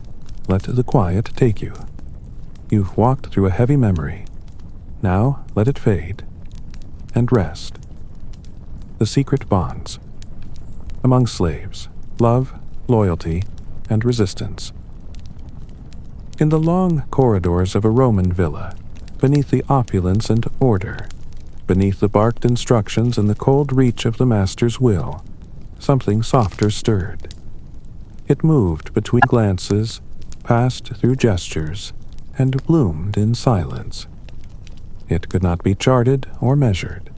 Speaker 1: let the quiet take you. You've walked through a heavy memory. Now let it fade. And rest. The secret bonds. Among slaves, love, loyalty, and resistance. In the long corridors of a Roman villa, beneath the opulence and order, beneath the barked instructions and the cold reach of the master's will, something softer stirred. It moved between glances, passed through gestures, and bloomed in silence. It could not be charted or measured,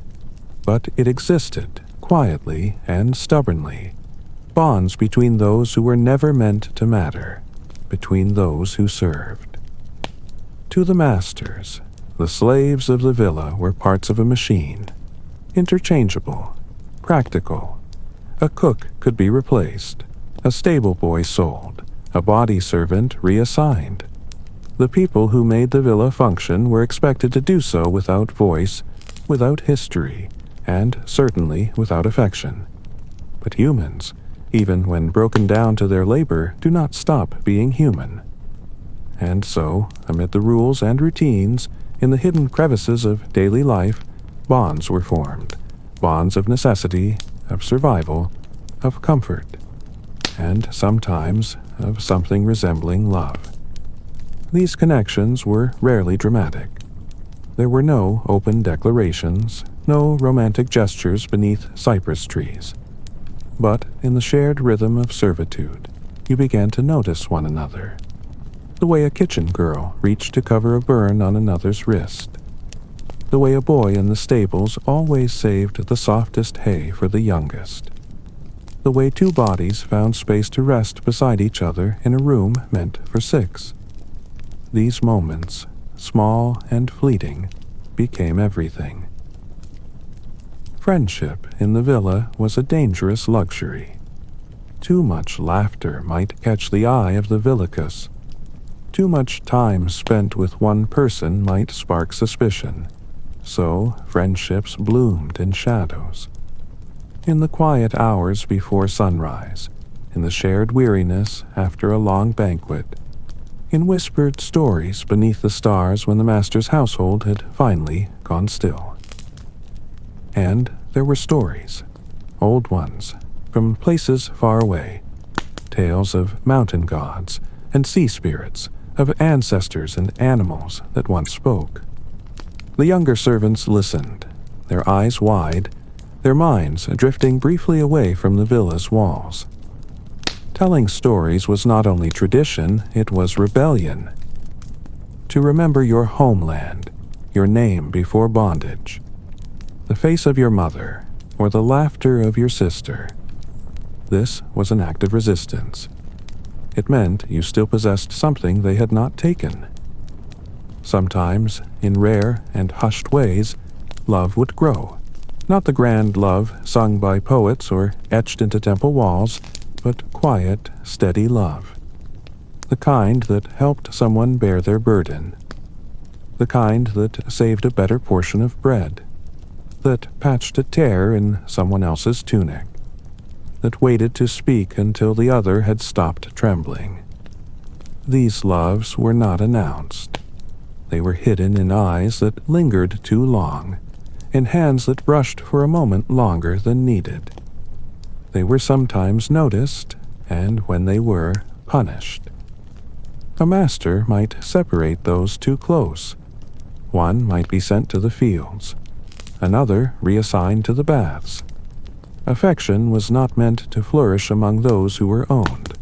Speaker 1: but it existed quietly and stubbornly, bonds between those who were never meant to matter, between those who served. To the masters, the slaves of the villa were parts of a machine, interchangeable, practical. A cook could be replaced, a stable boy sold, a body servant reassigned. The people who made the villa function were expected to do so without voice, without history, and certainly without affection. But humans, even when broken down to their labor, do not stop being human. And so, amid the rules and routines, in the hidden crevices of daily life, bonds were formed. Bonds of necessity, of survival, of comfort, and sometimes of something resembling love. These connections were rarely dramatic. There were no open declarations, no romantic gestures beneath cypress trees. But in the shared rhythm of servitude, you began to notice one another. The way a kitchen girl reached to cover a burn on another's wrist. The way a boy in the stables always saved the softest hay for the youngest. The way two bodies found space to rest beside each other in a room meant for 6. These moments, small and fleeting, became everything. Friendship in the villa was a dangerous luxury. Too much laughter might catch the eye of the villicus. Too much time spent with one person might spark suspicion. So friendships bloomed in shadows. In the quiet hours before sunrise, in the shared weariness after a long banquet, in whispered stories beneath the stars when the master's household had finally gone still. And there were stories, old ones, from places far away, tales of mountain gods and sea spirits, of ancestors and animals that once spoke. The younger servants listened, their eyes wide, their minds drifting briefly away from the villa's walls. Telling stories was not only tradition, it was rebellion. To remember your homeland, your name before bondage, the face of your mother, or the laughter of your sister. This was an act of resistance. It meant you still possessed something they had not taken. Sometimes, in rare and hushed ways, love would grow. Not the grand love sung by poets or etched into temple walls, but quiet, steady love. The kind that helped someone bear their burden. The kind that saved a better portion of bread. That patched a tear in someone else's tunic. That waited to speak until the other had stopped trembling. These loves were not announced. They were hidden in eyes that lingered too long, in hands that brushed for a moment longer than needed. They were sometimes noticed, and when they were, punished. A master might separate those too close. One might be sent to the fields, another reassigned to the baths. Affection was not meant to flourish among those who were owned.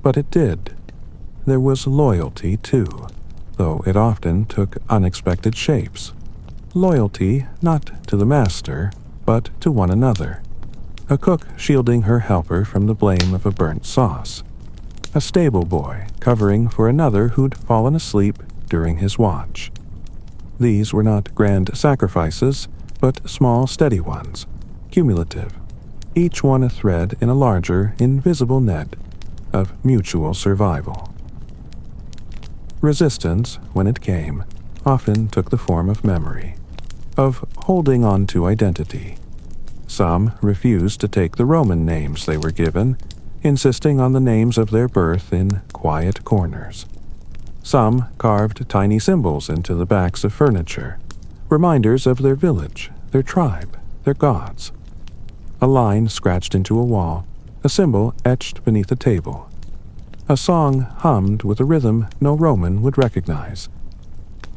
Speaker 1: But it did. There was loyalty, too, though it often took unexpected shapes. Loyalty not to the master, but to one another. A cook shielding her helper from the blame of a burnt sauce. A stable boy covering for another who'd fallen asleep during his watch. These were not grand sacrifices, but small, steady ones, cumulative, each one a thread in a larger, invisible net of mutual survival. Resistance, when it came, often took the form of memory, of holding on to identity. Some refused to take the Roman names they were given, insisting on the names of their birth in quiet corners. Some carved tiny symbols into the backs of furniture, reminders of their village, their tribe, their gods. A line scratched into a wall, a symbol etched beneath a table. A song hummed with a rhythm no Roman would recognize.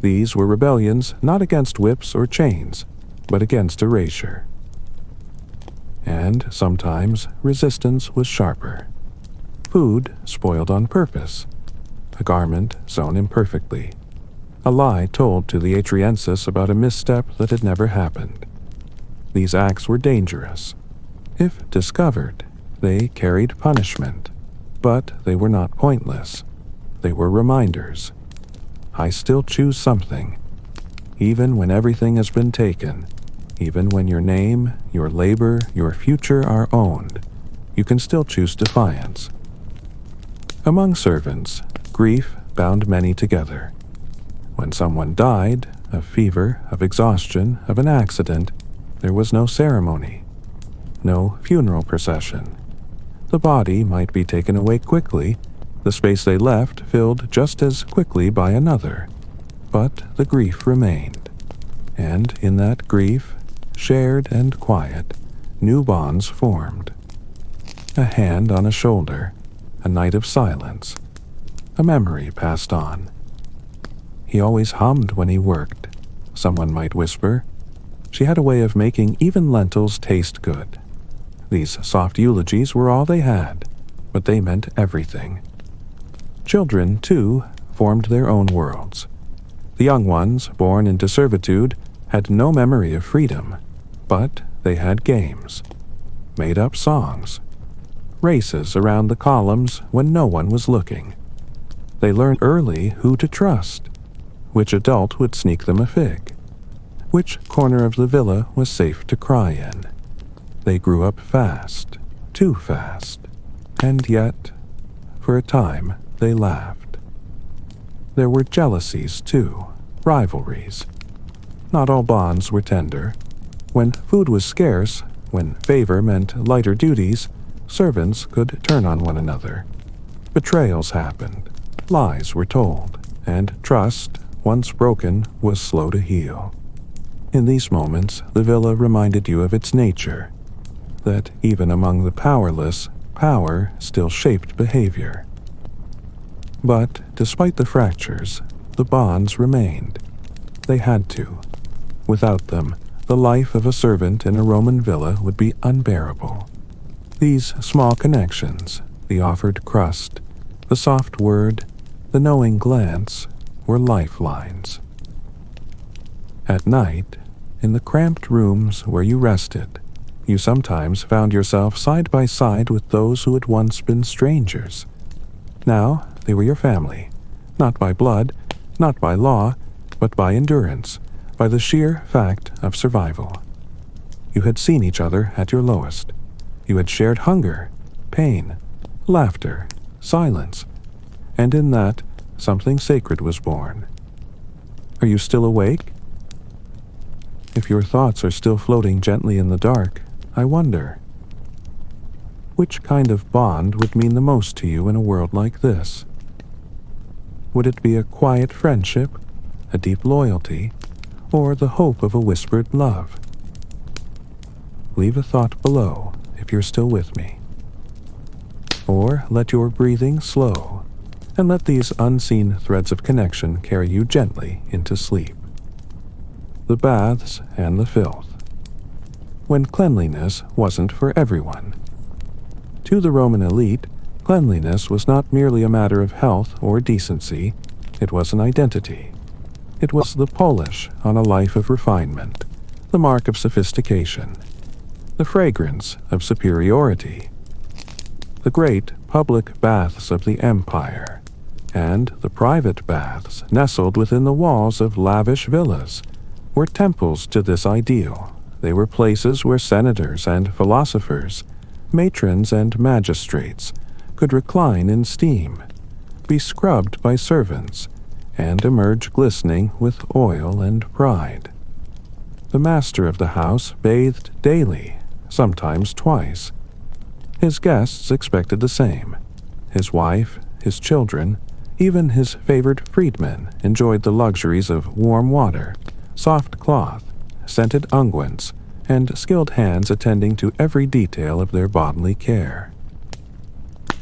Speaker 1: These were rebellions not against whips or chains, but against erasure. And sometimes resistance was sharper. Food spoiled on purpose. A garment sewn imperfectly. A lie told to the Atriensis about a misstep that had never happened. These acts were dangerous. If discovered, they carried punishment. But they were not pointless. They were reminders. I still choose something. Even when everything has been taken, even when your name, your labor, your future are owned, you can still choose defiance. Among servants, grief bound many together. When someone died, of fever, of exhaustion, of an accident, there was no ceremony, no funeral procession. The body might be taken away quickly, the space they left filled just as quickly by another, but the grief remained. And in that grief, shared and quiet, new bonds formed. A hand on a shoulder, a night of silence, a memory passed on. He always hummed when he worked, someone might whisper. She had a way of making even lentils taste good. These soft eulogies were all they had, but they meant everything. Children, too, formed their own worlds. The young ones, born into servitude, had no memory of freedom, but they had games, made-up songs, races around the columns when no one was looking. They learned early who to trust, which adult would sneak them a fig. which corner of the villa was safe to cry in. They grew up fast, too fast, and yet, for a time, they laughed. There were jealousies, too, rivalries. Not all bonds were tender. When food was scarce, when favor meant lighter duties, servants could turn on one another. Betrayals happened, lies were told, and trust, once broken, was slow to heal. In these moments, the villa reminded you of its nature, that even among the powerless, power still shaped behavior. But despite the fractures, the bonds remained. They had to. Without them, the life of a servant in a Roman villa would be unbearable. These small connections, the offered crust, the soft word, the knowing glance, were lifelines. At night, in the cramped rooms where you rested, you sometimes found yourself side by side with those who had once been strangers. Now they were your family, not by blood, not by law, but by endurance, by the sheer fact of survival. You had seen each other at your lowest. You had shared hunger, pain, laughter, silence, and in that, something sacred was born. Are you still awake? If your thoughts are still floating gently in the dark, I wonder, which kind of bond would mean the most to you in a world like this? Would it be a quiet friendship, a deep loyalty, or the hope of a whispered love? Leave a thought below if you're still with me. Or let your breathing slow, and let these unseen threads of connection carry you gently into sleep. The baths and the filth. When cleanliness wasn't for everyone. To the Roman elite, cleanliness was not merely a matter of health or decency, it was an identity. It was the polish on a life of refinement, the mark of sophistication, the fragrance of superiority. The great public baths of the empire, and the private baths nestled within the walls of lavish villas, were temples to this ideal. They were places where senators and philosophers, matrons and magistrates, could recline in steam, be scrubbed by servants, and emerge glistening with oil and pride. The master of the house bathed daily, sometimes twice. His guests expected the same. His wife, his children, even his favored freedmen enjoyed the luxuries of warm water, soft cloth, scented unguents, and skilled hands attending to every detail of their bodily care.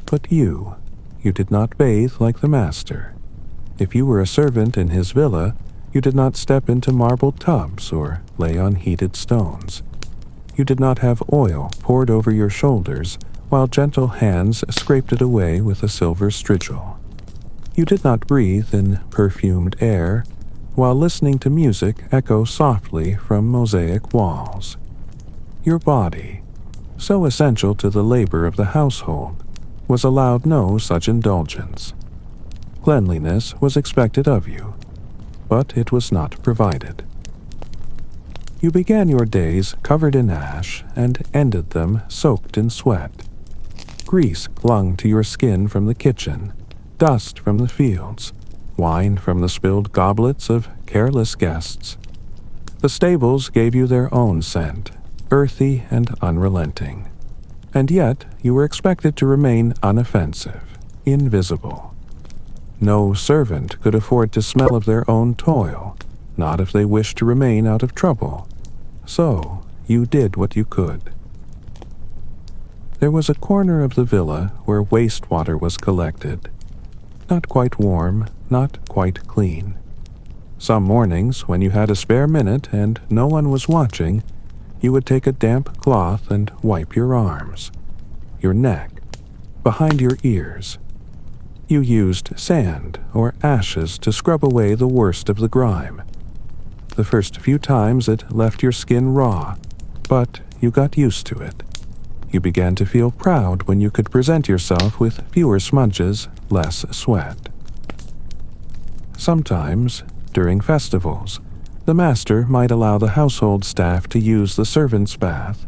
Speaker 1: But you did not bathe like the master. If you were a servant in his villa, you did not step into marble tubs or lay on heated stones. You did not have oil poured over your shoulders while gentle hands scraped it away with a silver strigil. You did not breathe in perfumed air while listening to music echo softly from mosaic walls. Your body, so essential to the labor of the household, was allowed no such indulgence. Cleanliness was expected of you, but it was not provided. You began your days covered in ash and ended them soaked in sweat. Grease clung to your skin from the kitchen, dust from the fields, wine from the spilled goblets of careless guests. The stables gave you their own scent, earthy and unrelenting. And yet you were expected to remain unoffensive, invisible. No servant could afford to smell of their own toil, not if they wished to remain out of trouble. So you did what you could. There was a corner of the villa where wastewater was collected. Not quite warm, not quite clean. Some mornings, when you had a spare minute and no one was watching, you would take a damp cloth and wipe your arms, your neck, behind your ears. You used sand or ashes to scrub away the worst of the grime. The first few times it left your skin raw, but you got used to it. You began to feel proud when you could present yourself with fewer smudges, less sweat. Sometimes, during festivals, The master might allow the household staff to use the servant's bath,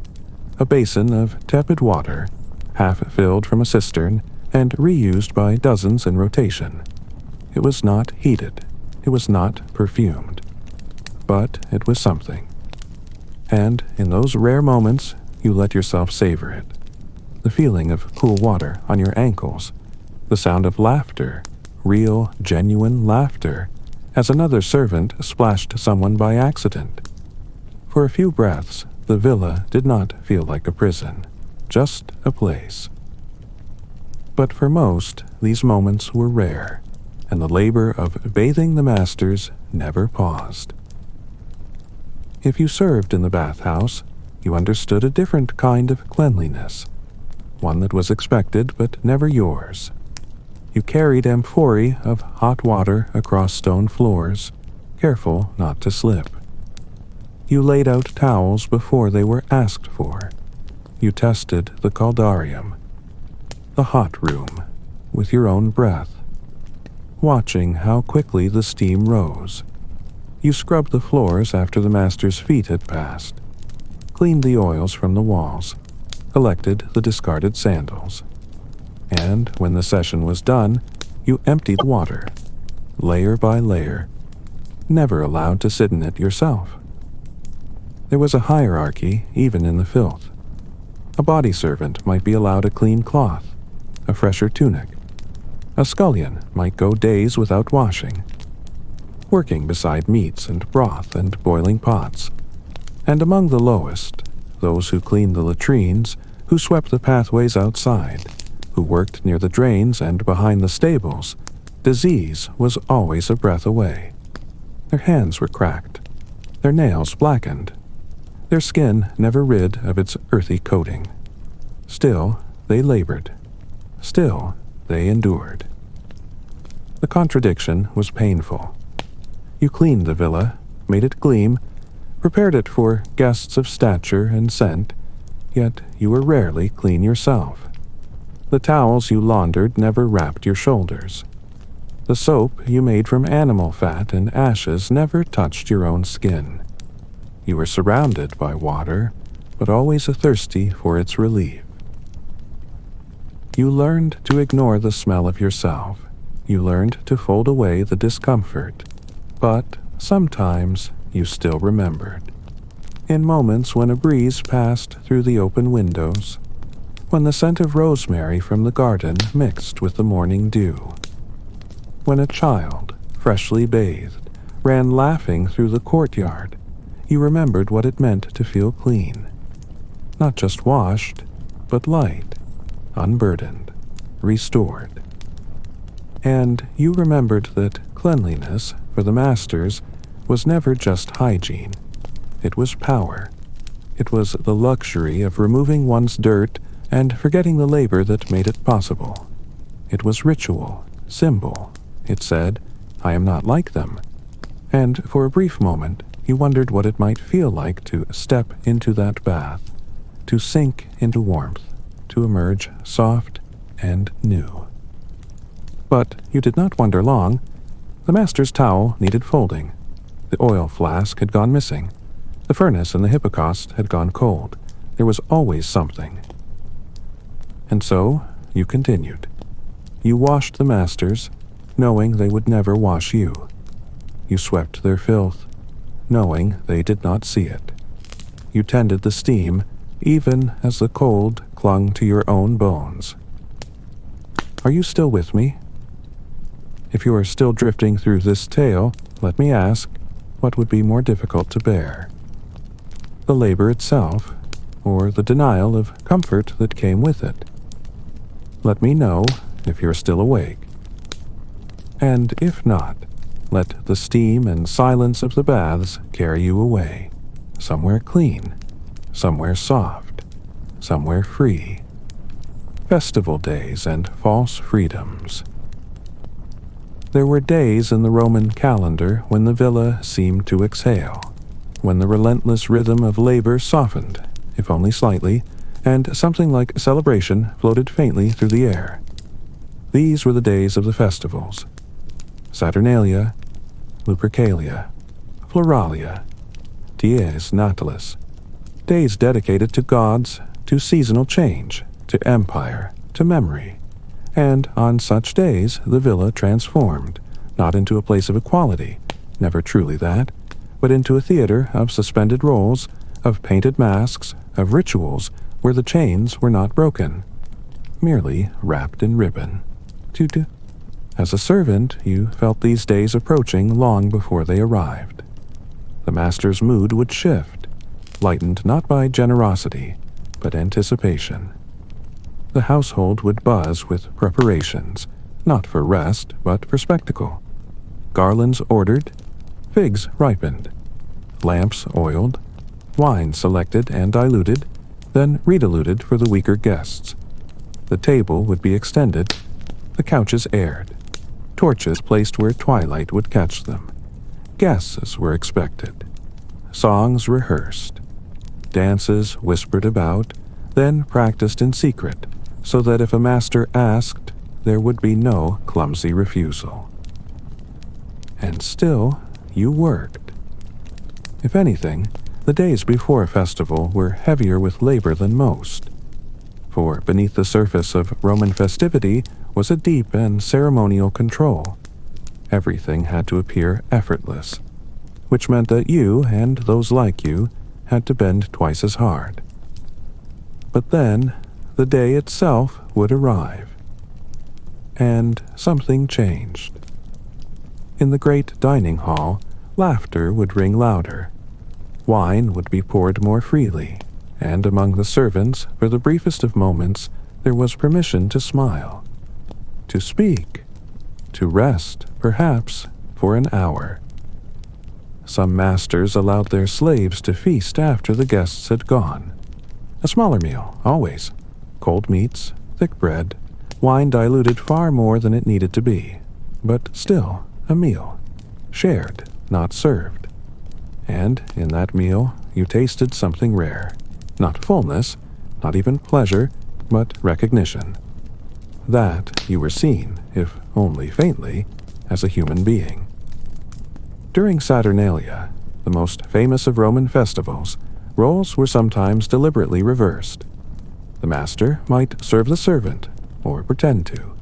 Speaker 1: a basin of tepid water, half filled from a cistern and reused by dozens in rotation. It was not heated, it was not perfumed, but it was something. And in those rare moments, you let yourself savor it. The feeling of cool water on your ankles, the sound of laughter, real, genuine laughter, as another servant splashed someone by accident. For a few breaths, the villa did not feel like a prison, just a place. But for most, these moments were rare, and the labor of bathing the masters never paused. If you served in the bathhouse, you understood a different kind of cleanliness, one that was expected but never yours. You carried amphorae of hot water across stone floors, careful not to slip. You laid out towels before they were asked for. You tested the caldarium, the hot room, with your own breath, watching how quickly the steam rose. You scrubbed the floors after the master's feet had passed, cleaned the oils from the walls, collected the discarded sandals. And when the session was done, you emptied the water, layer by layer, never allowed to sit in it yourself. There was a hierarchy even in the filth. A body servant might be allowed a clean cloth, a fresher tunic. A scullion might go days without washing, working beside meats and broth and boiling pots. And among the lowest, those who cleaned the latrines, who swept the pathways outside, who worked near the drains and behind the stables, disease was always a breath away. Their hands were cracked, their nails blackened, their skin never rid of its earthy coating. Still, they labored. Still, they endured. The contradiction was painful. You cleaned the villa, made it gleam, prepared it for guests of stature and scent, yet you were rarely clean yourself. The towels you laundered never wrapped your shoulders. The soap you made from animal fat and ashes never touched your own skin. You were surrounded by water, but always thirsty for its relief. You learned to ignore the smell of yourself. You learned to fold away the discomfort. But sometimes you still remembered. In moments when a breeze passed through the open windows, when the scent of rosemary from the garden mixed with the morning dew, when a child, freshly bathed, ran laughing through the courtyard, you remembered what it meant to feel clean. Not just washed, but light, unburdened, restored. And you remembered that cleanliness, for the masters, was never just hygiene. It was power. It was the luxury of removing one's dirt and forgetting the labor that made it possible. It was ritual, symbol. It said, I am not like them. And for a brief moment, you wondered what it might feel like to step into that bath, to sink into warmth, to emerge soft and new. But you did not wonder long. The master's towel needed folding. The oil flask had gone missing. The furnace in the hippocaust had gone cold. There was always something. And so you continued. You washed the masters, knowing they would never wash you. You swept their filth, knowing they did not see it. You tended the steam, even as the cold clung to your own bones. Are you still with me? If you are still drifting through this tale, let me ask, what would be more difficult to bear? The labor itself, or the denial of comfort that came with it? Let me know if you're still awake. And if not, let the steam and silence of the baths carry you away, somewhere clean, somewhere soft, somewhere free. Festival days and false freedoms. There were days in the Roman calendar when the villa seemed to exhale, when the relentless rhythm of labor softened, if only slightly, and something like celebration floated faintly through the air. These were the days of the festivals. Saturnalia, Lupercalia, Floralia, Dies Natalis, days dedicated to gods, to seasonal change, to empire, to memory, and on such days the villa transformed, not into a place of equality, never truly that, but into a theater of suspended roles, of painted masks, of rituals where the chains were not broken, merely wrapped in ribbon. Toot. As a servant, you felt these days approaching long before they arrived. The master's mood would shift, lightened not by generosity, but anticipation. The household would buzz with preparations, not for rest, but for spectacle. Garlands ordered, figs ripened, lamps oiled, wine selected and diluted, then rediluted for the weaker guests. The table would be extended, the couches aired, torches placed where twilight would catch them. Guesses were expected, songs rehearsed, dances whispered about, then practiced in secret, so that if a master asked, there would be no clumsy refusal. And still, you worked. If anything, the days before a festival were heavier with labor than most, for beneath the surface of Roman festivity was a deep and ceremonial control. Everything had to appear effortless, which meant that you and those like you had to bend twice as hard. But then, the day itself would arrive, and something changed. In the great dining hall, laughter would ring louder. Wine would be poured more freely, and among the servants, for the briefest of moments, there was permission to smile, to speak, to rest, perhaps, for an hour. Some masters allowed their slaves to feast after the guests had gone. A smaller meal, always. Cold meats, thick bread, wine diluted far more than it needed to be, but still a meal, shared, not served. And in that meal, you tasted something rare. Not fullness, not even pleasure, but recognition. That you were seen, if only faintly, as a human being. During Saturnalia, the most famous of Roman festivals, roles were sometimes deliberately reversed. The master might serve the servant, or pretend to.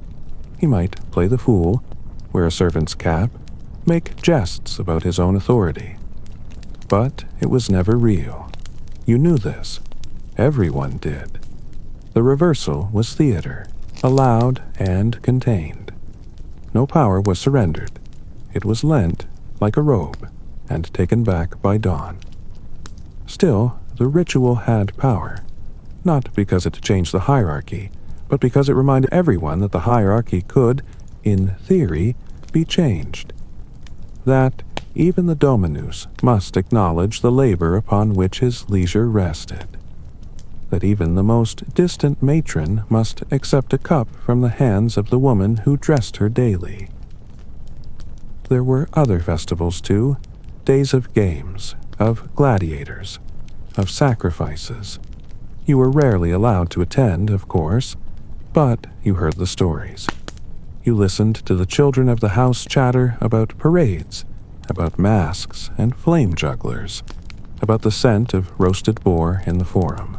Speaker 1: He might play the fool, wear a servant's cap, make jests about his own authority. But it was never real. You knew this. Everyone did. The reversal was theater, allowed and contained. No power was surrendered. It was lent, like a robe, and taken back by dawn. Still, the ritual had power, not because it changed the hierarchy, but because it reminded everyone that the hierarchy could, in theory, be changed. That even the dominus must acknowledge the labor upon which his leisure rested. That even the most distant matron must accept a cup from the hands of the woman who dressed her daily. There were other festivals, too, days of games, of gladiators, of sacrifices. You were rarely allowed to attend, of course, but you heard the stories. You listened to the children of the house chatter about parades, about masks and flame jugglers, about the scent of roasted boar in the forum.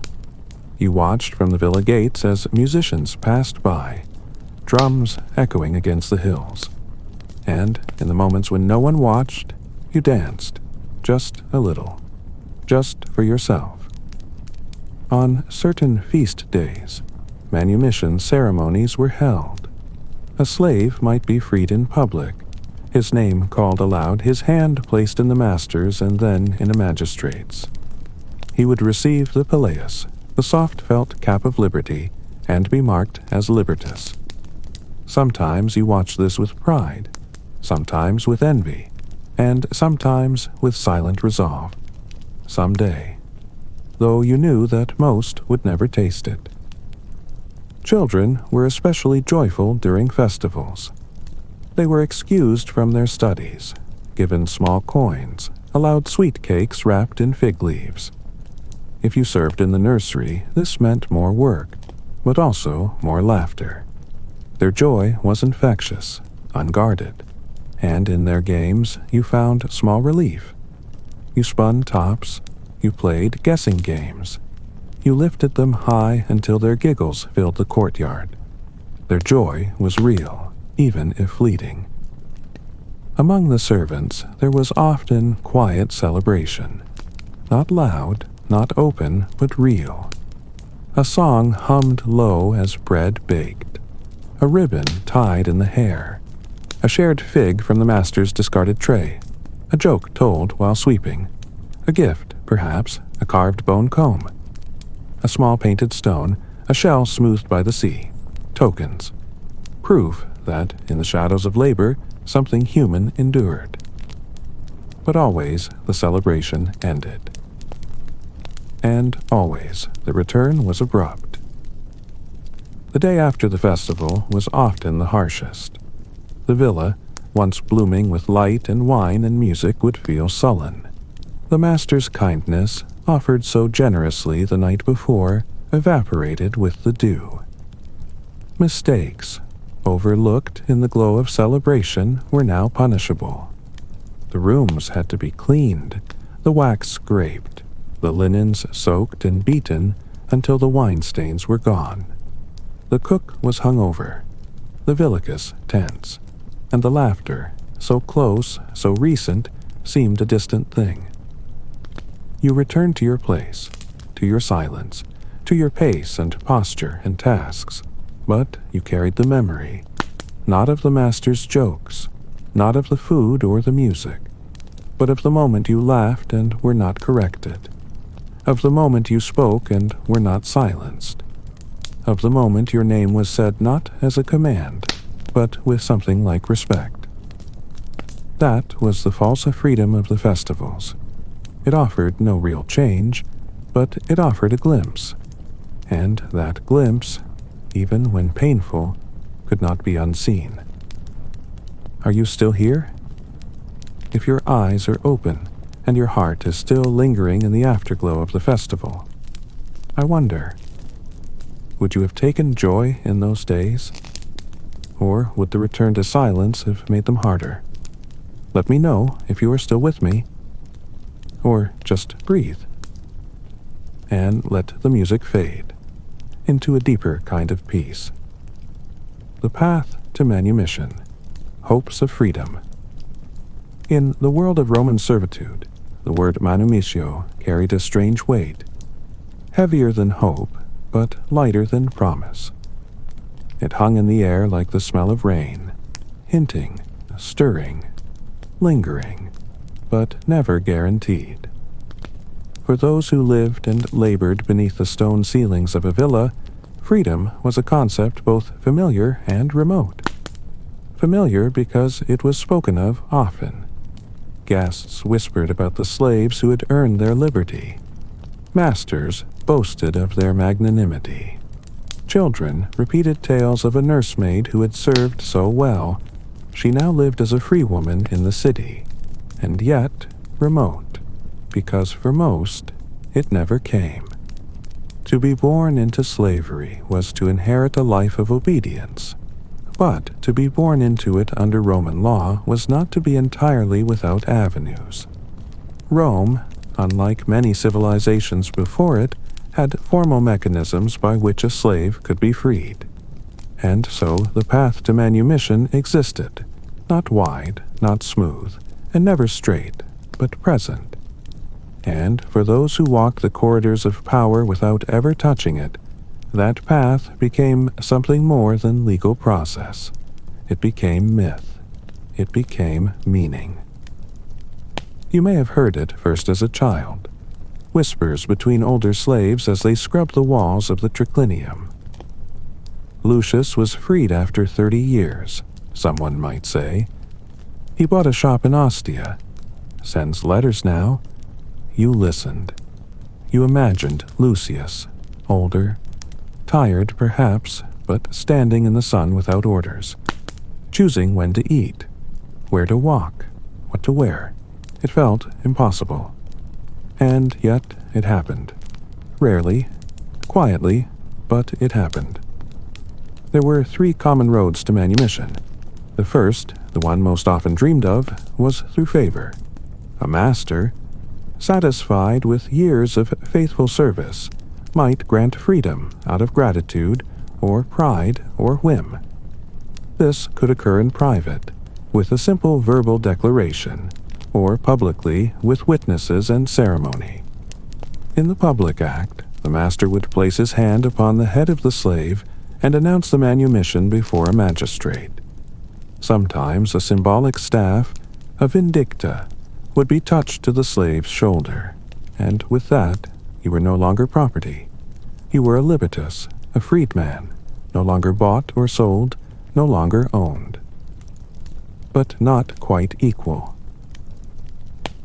Speaker 1: You watched from the villa gates as musicians passed by, drums echoing against the hills. And in the moments when no one watched, you danced, just a little, just for yourself. On certain feast days, manumission ceremonies were held. A slave might be freed in public, his name called aloud, his hand placed in the master's and then in a magistrate's. He would receive the pileus, the soft felt cap of liberty, and be marked as libertus. Sometimes you watched this with pride, sometimes with envy, and sometimes with silent resolve. Someday, though you knew that most would never taste it. Children were especially joyful during festivals. They were excused from their studies, given small coins, allowed sweet cakes wrapped in fig leaves. If you served in the nursery, this meant more work, but also more laughter. Their joy was infectious, unguarded, and in their games you found small relief, You spun tops. You played guessing games. You lifted them high until their giggles filled the courtyard. Their joy was real, even if fleeting. Among the servants, there was often quiet celebration. Not loud, not open, but real. A song hummed low as bread baked. A ribbon tied in the hair. A shared fig from the master's discarded tray. A joke told while sweeping. A gift, perhaps, a carved bone comb. A small painted stone, a shell smoothed by the sea. Tokens. Proof that, in the shadows of labor, something human endured. But always the celebration ended. And always the return was abrupt. The day after the festival was often the harshest. The villa, once blooming with light and wine and music, would feel sullen. The master's kindness, offered so generously the night before, evaporated with the dew. Mistakes, overlooked in the glow of celebration, were now punishable. The rooms had to be cleaned, the wax scraped, the linens soaked and beaten until the wine stains were gone. The cook was hungover, the villicus tense, and the laughter, so close, so recent, seemed a distant thing. You returned to your place, to your silence, to your pace and posture and tasks, but you carried the memory, not of the master's jokes, not of the food or the music, but of the moment you laughed and were not corrected, of the moment you spoke and were not silenced, of the moment your name was said not as a command, but with something like respect. That was the false freedom of the festivals. It offered no real change, but it offered a glimpse, and that glimpse, even when painful, could not be unseen. Are you still here? If your eyes are open and your heart is still lingering in the afterglow of the festival, I wonder, would you have taken joy in those days? Or would the return to silence have made them harder? Let me know if you are still with me. Or just breathe. And let the music fade into a deeper kind of peace. The path to manumission. Hopes of freedom. In the world of Roman servitude, the word manumitio carried a strange weight, heavier than hope, but lighter than promise. It hung in the air like the smell of rain, hinting, stirring, lingering, but never guaranteed. For those who lived and labored beneath the stone ceilings of a villa, freedom was a concept both familiar and remote. Familiar because it was spoken of often. Guests whispered about the slaves who had earned their liberty. Masters boasted of their magnanimity. Children repeated tales of a nursemaid who had served so well. She now lived as a free woman in the city, and yet remote, because for most it never came. To be born into slavery was to inherit a life of obedience, but to be born into it under Roman law was not to be entirely without avenues. Rome, unlike many civilizations before it, had formal mechanisms by which a slave could be freed. And so the path to manumission existed, not wide, not smooth, and never straight, but present. And for those who walk the corridors of power without ever touching it, that path became something more than legal process. It became myth. It became meaning. You may have heard it first as a child. Whispers between older slaves as they scrubbed the walls of the triclinium. Lucius was freed after 30 years, someone might say. He bought a shop in Ostia. Sends letters now. You listened. You imagined Lucius, older, tired perhaps, but standing in the sun without orders, choosing when to eat, where to walk, what to wear. It felt impossible. And yet it happened. Rarely, quietly, but it happened. There were 3 common roads to manumission. The first, the one most often dreamed of, was through favor. A master, satisfied with years of faithful service, might grant freedom out of gratitude or pride or whim. This could occur in private, with a simple verbal declaration, or publicly with witnesses and ceremony. In the public act, the master would place his hand upon the head of the slave and announce the manumission before a magistrate. Sometimes a symbolic staff, a vindicta, would be touched to the slave's shoulder, and with that, you were no longer property. You were a libitus, a freedman, no longer bought or sold, no longer owned. But not quite equal.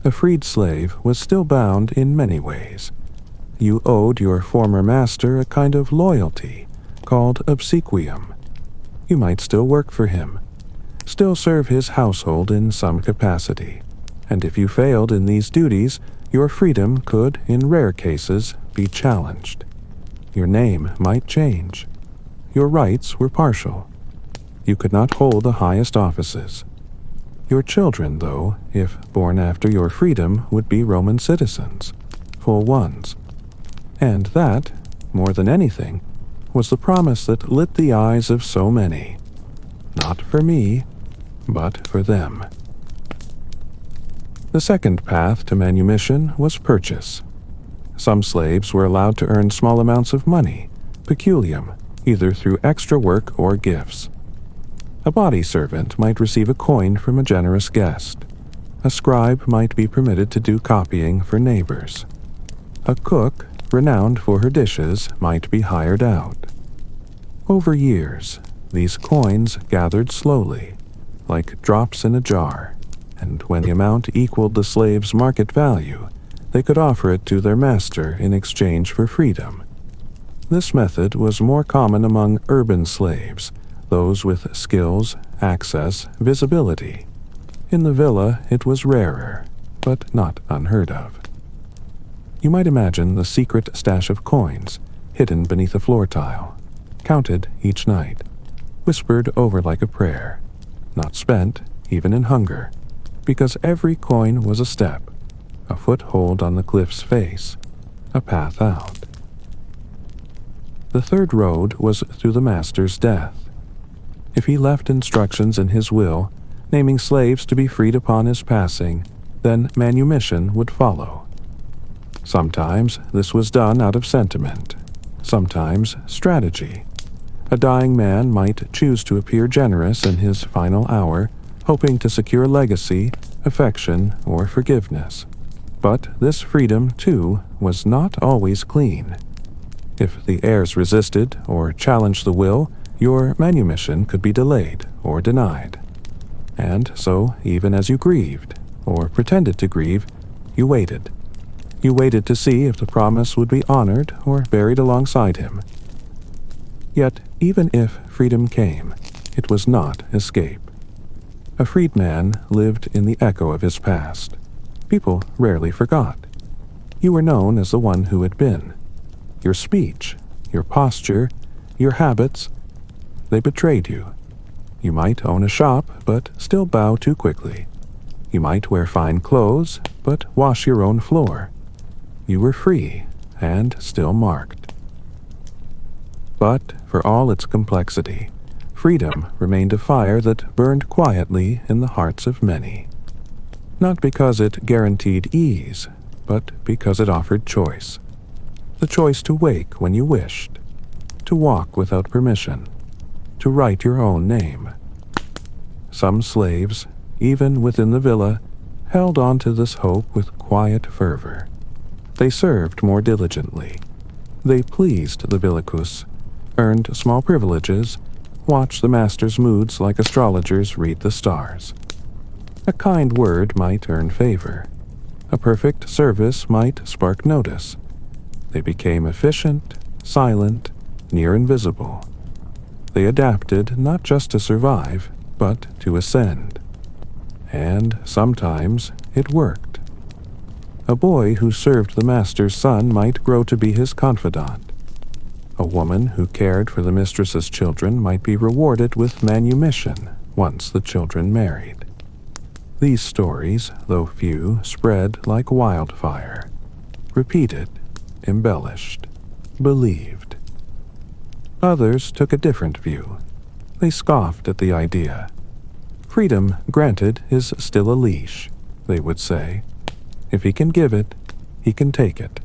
Speaker 1: A freed slave was still bound in many ways. You owed your former master a kind of loyalty called obsequium. You might still work for him, still serve his household in some capacity, and if you failed in these duties, your freedom could, in rare cases, be challenged. Your name might change. Your rights were partial. You could not hold the highest offices. Your children, though, if born after your freedom, would be Roman citizens, full ones. And that, more than anything, was the promise that lit the eyes of so many. Not for me, but for them. The second path to manumission was purchase. Some slaves were allowed to earn small amounts of money, peculium, either through extra work or gifts. A body servant might receive a coin from a generous guest. A scribe might be permitted to do copying for neighbors. A cook, renowned for her dishes, might be hired out. Over years, these coins gathered slowly, like drops in a jar, and when the amount equaled the slave's market value, they could offer it to their master in exchange for freedom. This method was more common among urban slaves, those with skills, access, visibility. In the villa, it was rarer, but not unheard of. You might imagine the secret stash of coins, hidden beneath a floor tile, counted each night, whispered over like a prayer, not spent, even in hunger, because every coin was a step, a foothold on the cliff's face, a path out. The third road was through the master's death. If he left instructions in his will, naming slaves to be freed upon his passing, then manumission would follow. Sometimes this was done out of sentiment, sometimes strategy. A dying man might choose to appear generous in his final hour, hoping to secure legacy, affection, or forgiveness. But this freedom, too, was not always clean. If the heirs resisted or challenged the will, your manumission could be delayed or denied. And so, even as you grieved, or pretended to grieve, you waited. You waited to see if the promise would be honored or buried alongside him. Yet, even if freedom came, it was not escape. A freedman lived in the echo of his past. People rarely forgot. You were known as the one who had been. Your speech, your posture, your habits, they betrayed you. You might own a shop, but still bow too quickly. You might wear fine clothes, but wash your own floor. You were free, and still marked. But, for all its complexity, freedom remained a fire that burned quietly in the hearts of many. Not because it guaranteed ease, but because it offered choice. The choice to wake when you wished, to walk without permission, to write your own name. Some slaves, even within the villa, held on to this hope with quiet fervor. They served more diligently. They pleased the villicus, earned small privileges, watched the master's moods like astrologers read the stars. A kind word might earn favor. A perfect service might spark notice. They became efficient, silent, near invisible. They adapted not just to survive, but to ascend. And sometimes it worked. A boy who served the master's son might grow to be his confidant. A woman who cared for the mistress's children might be rewarded with manumission once the children married. These stories, though few, spread like wildfire. Repeated, embellished, believed. Others took a different view. They scoffed at the idea. Freedom granted is still a leash, they would say. If he can give it, he can take it.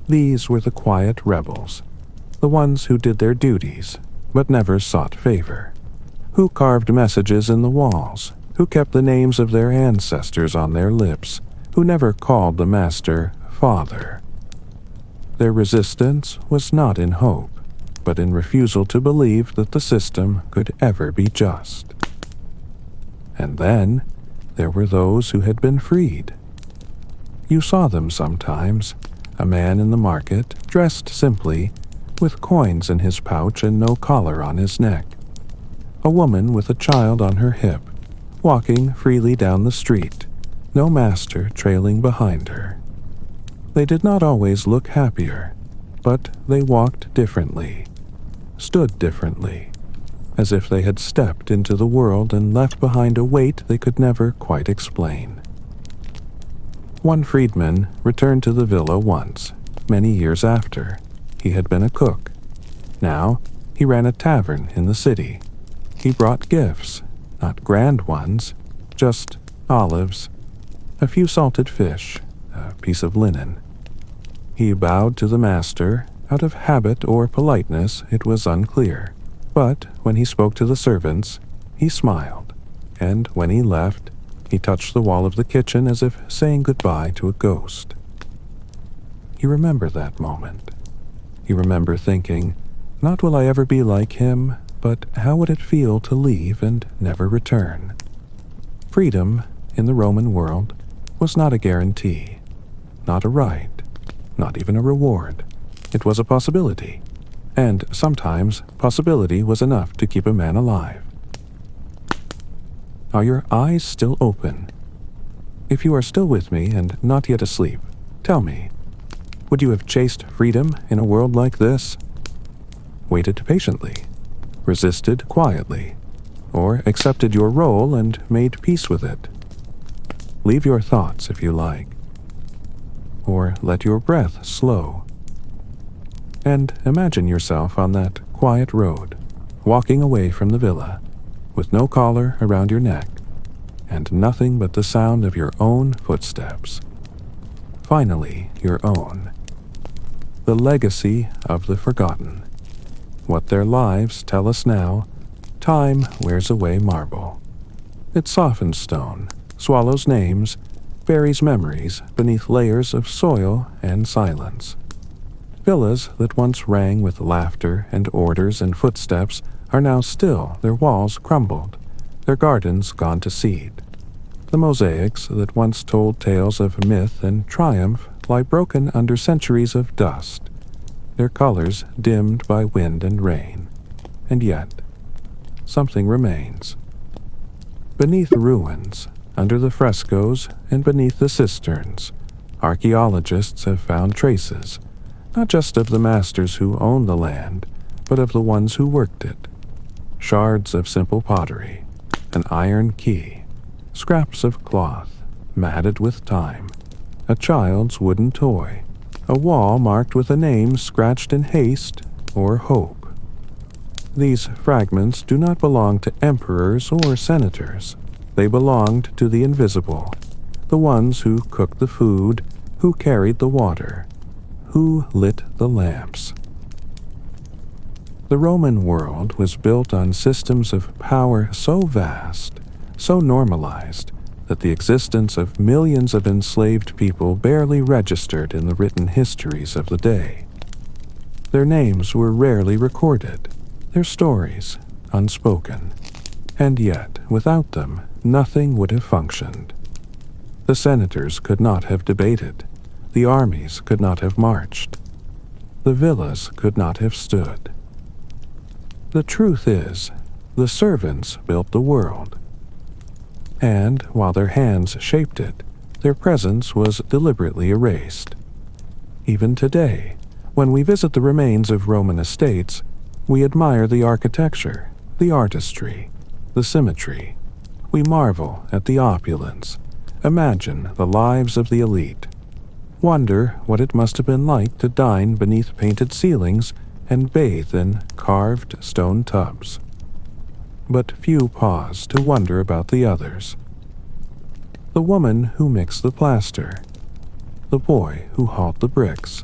Speaker 1: These were the quiet rebels, the ones who did their duties, but never sought favor, who carved messages in the walls, who kept the names of their ancestors on their lips, who never called the master Father. Their resistance was not in hope, but in refusal to believe that the system could ever be just. And then there were those who had been freed. You saw them sometimes, a man in the market, dressed simply, with coins in his pouch and no collar on his neck. A woman with a child on her hip, walking freely down the street, no master trailing behind her. They did not always look happier, but they walked differently, stood differently, as if they had stepped into the world and left behind a weight they could never quite explain. One freedman returned to the villa once, many years after. He had been a cook. Now he ran a tavern in the city. He brought gifts, not grand ones, just olives, a few salted fish, a piece of linen. He bowed to the master, out of habit or politeness, it was unclear. But when he spoke to the servants, he smiled, and when he left, he touched the wall of the kitchen as if saying goodbye to a ghost. You remember that moment. You remember thinking, not will I ever be like him, but how would it feel to leave and never return? Freedom, in the Roman world, was not a guarantee, not a right, not even a reward. It was a possibility, and sometimes possibility was enough to keep a man alive. Are your eyes still open? If you are still with me and not yet asleep, tell me, would you have chased freedom in a world like this? Waited patiently, resisted quietly, or accepted your role and made peace with it? Leave your thoughts if you like, or let your breath slow. And imagine yourself on that quiet road, walking away from the villa, with no collar around your neck, and nothing but the sound of your own footsteps. Finally, your own. The legacy of the forgotten. What their lives tell us now, time wears away marble. It softens stone, swallows names, buries memories beneath layers of soil and silence. Villas that once rang with laughter and orders and footsteps are now still, their walls crumbled, their gardens gone to seed. The mosaics that once told tales of myth and triumph lie broken under centuries of dust, their colors dimmed by wind and rain. And yet, something remains. Beneath the ruins, under the frescoes, and beneath the cisterns, archaeologists have found traces, not just of the masters who owned the land, but of the ones who worked it. Shards of simple pottery, an iron key, scraps of cloth, matted with time, a child's wooden toy, a wall marked with a name scratched in haste or hope. These fragments do not belong to emperors or senators. They belonged to the invisible, the ones who cooked the food, who carried the water, who lit the lamps. The Roman world was built on systems of power so vast, so normalized, that the existence of millions of enslaved people barely registered in the written histories of the day. Their names were rarely recorded, their stories unspoken, and yet, without them, nothing would have functioned. The senators could not have debated, the armies could not have marched, the villas could not have stood. The truth is, the servants built the world. And while their hands shaped it, their presence was deliberately erased. Even today, when we visit the remains of Roman estates, we admire the architecture, the artistry, the symmetry, We marvel at the opulence, imagine the lives of the elite, wonder what it must have been like to dine beneath painted ceilings and bathe in carved stone tubs. But few pause to wonder about the others. The woman who mixed the plaster, the boy who hauled the bricks,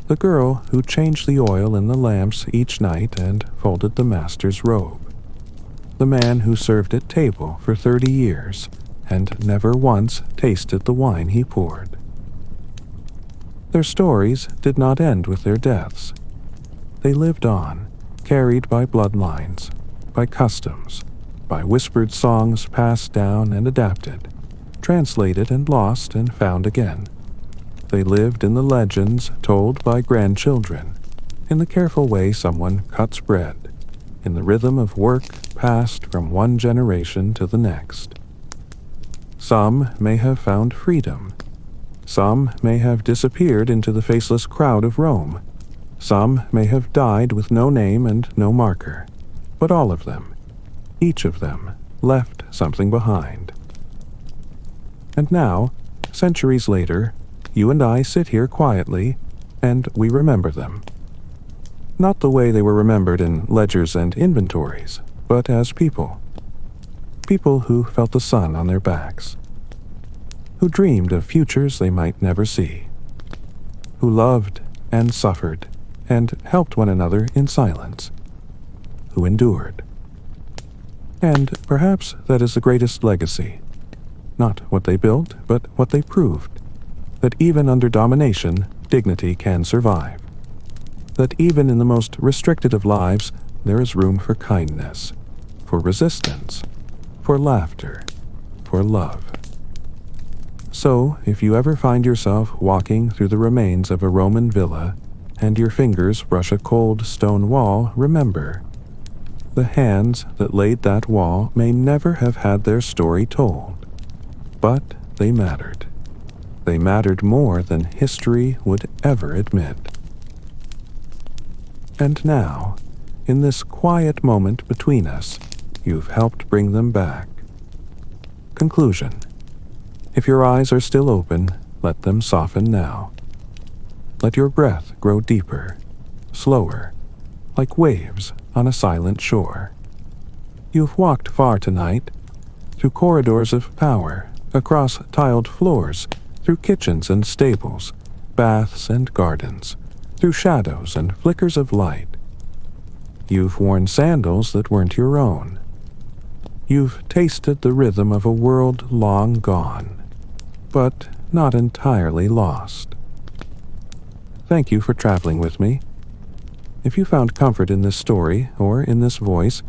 Speaker 1: the girl who changed the oil in the lamps each night and folded the master's robe, the man who served at table for 30 years and never once tasted the wine he poured. Their stories did not end with their deaths. They lived on, carried by bloodlines, by customs, by whispered songs passed down and adapted, translated and lost and found again. They lived in the legends told by grandchildren, in the careful way someone cuts bread, in the rhythm of work passed from one generation to the next. Some may have found freedom. Some may have disappeared into the faceless crowd of Rome. Some may have died with no name and no marker. But all of them, each of them, left something behind. And now, centuries later, you and I sit here quietly, and we remember them. Not the way they were remembered in ledgers and inventories, but as people. People who felt the sun on their backs. Who dreamed of futures they might never see. Who loved and suffered and helped one another in silence. Who endured. And perhaps that is the greatest legacy. Not what they built, but what they proved. That even under domination, dignity can survive. That even in the most restricted of lives, there is room for kindness, for resistance, for laughter, for love. So, if you ever find yourself walking through the remains of a Roman villa, and your fingers brush a cold stone wall, remember, the hands that laid that wall may never have had their story told, but they mattered. They mattered more than history would ever admit. And now, in this quiet moment between us, you've helped bring them back. Conclusion. If your eyes are still open, let them soften now. Let your breath grow deeper, slower, like waves on a silent shore. You've walked far tonight, through corridors of power, across tiled floors, through kitchens and stables, baths and gardens, through shadows and flickers of light. You've worn sandals that weren't your own. You've tasted the rhythm of a world long gone, but not entirely lost. Thank you for traveling with me. If you found comfort in this story or in this voice,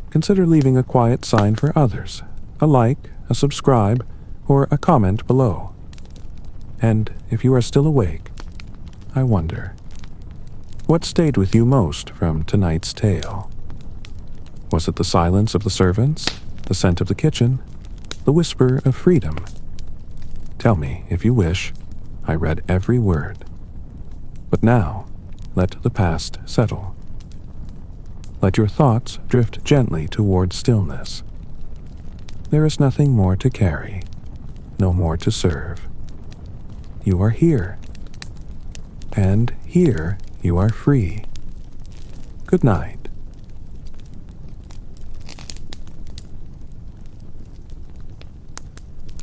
Speaker 1: consider leaving a quiet sign for others, a like, a subscribe, or a comment below. And if you are still awake, I wonder, what stayed with you most from tonight's tale? Was it the silence of the servants, the scent of the kitchen, the whisper of freedom? Tell me, if you wish. I read every word. But now, let the past settle. Let your thoughts drift gently toward stillness. There is nothing more to carry, no more to serve. You are here. And here you are free. Good night.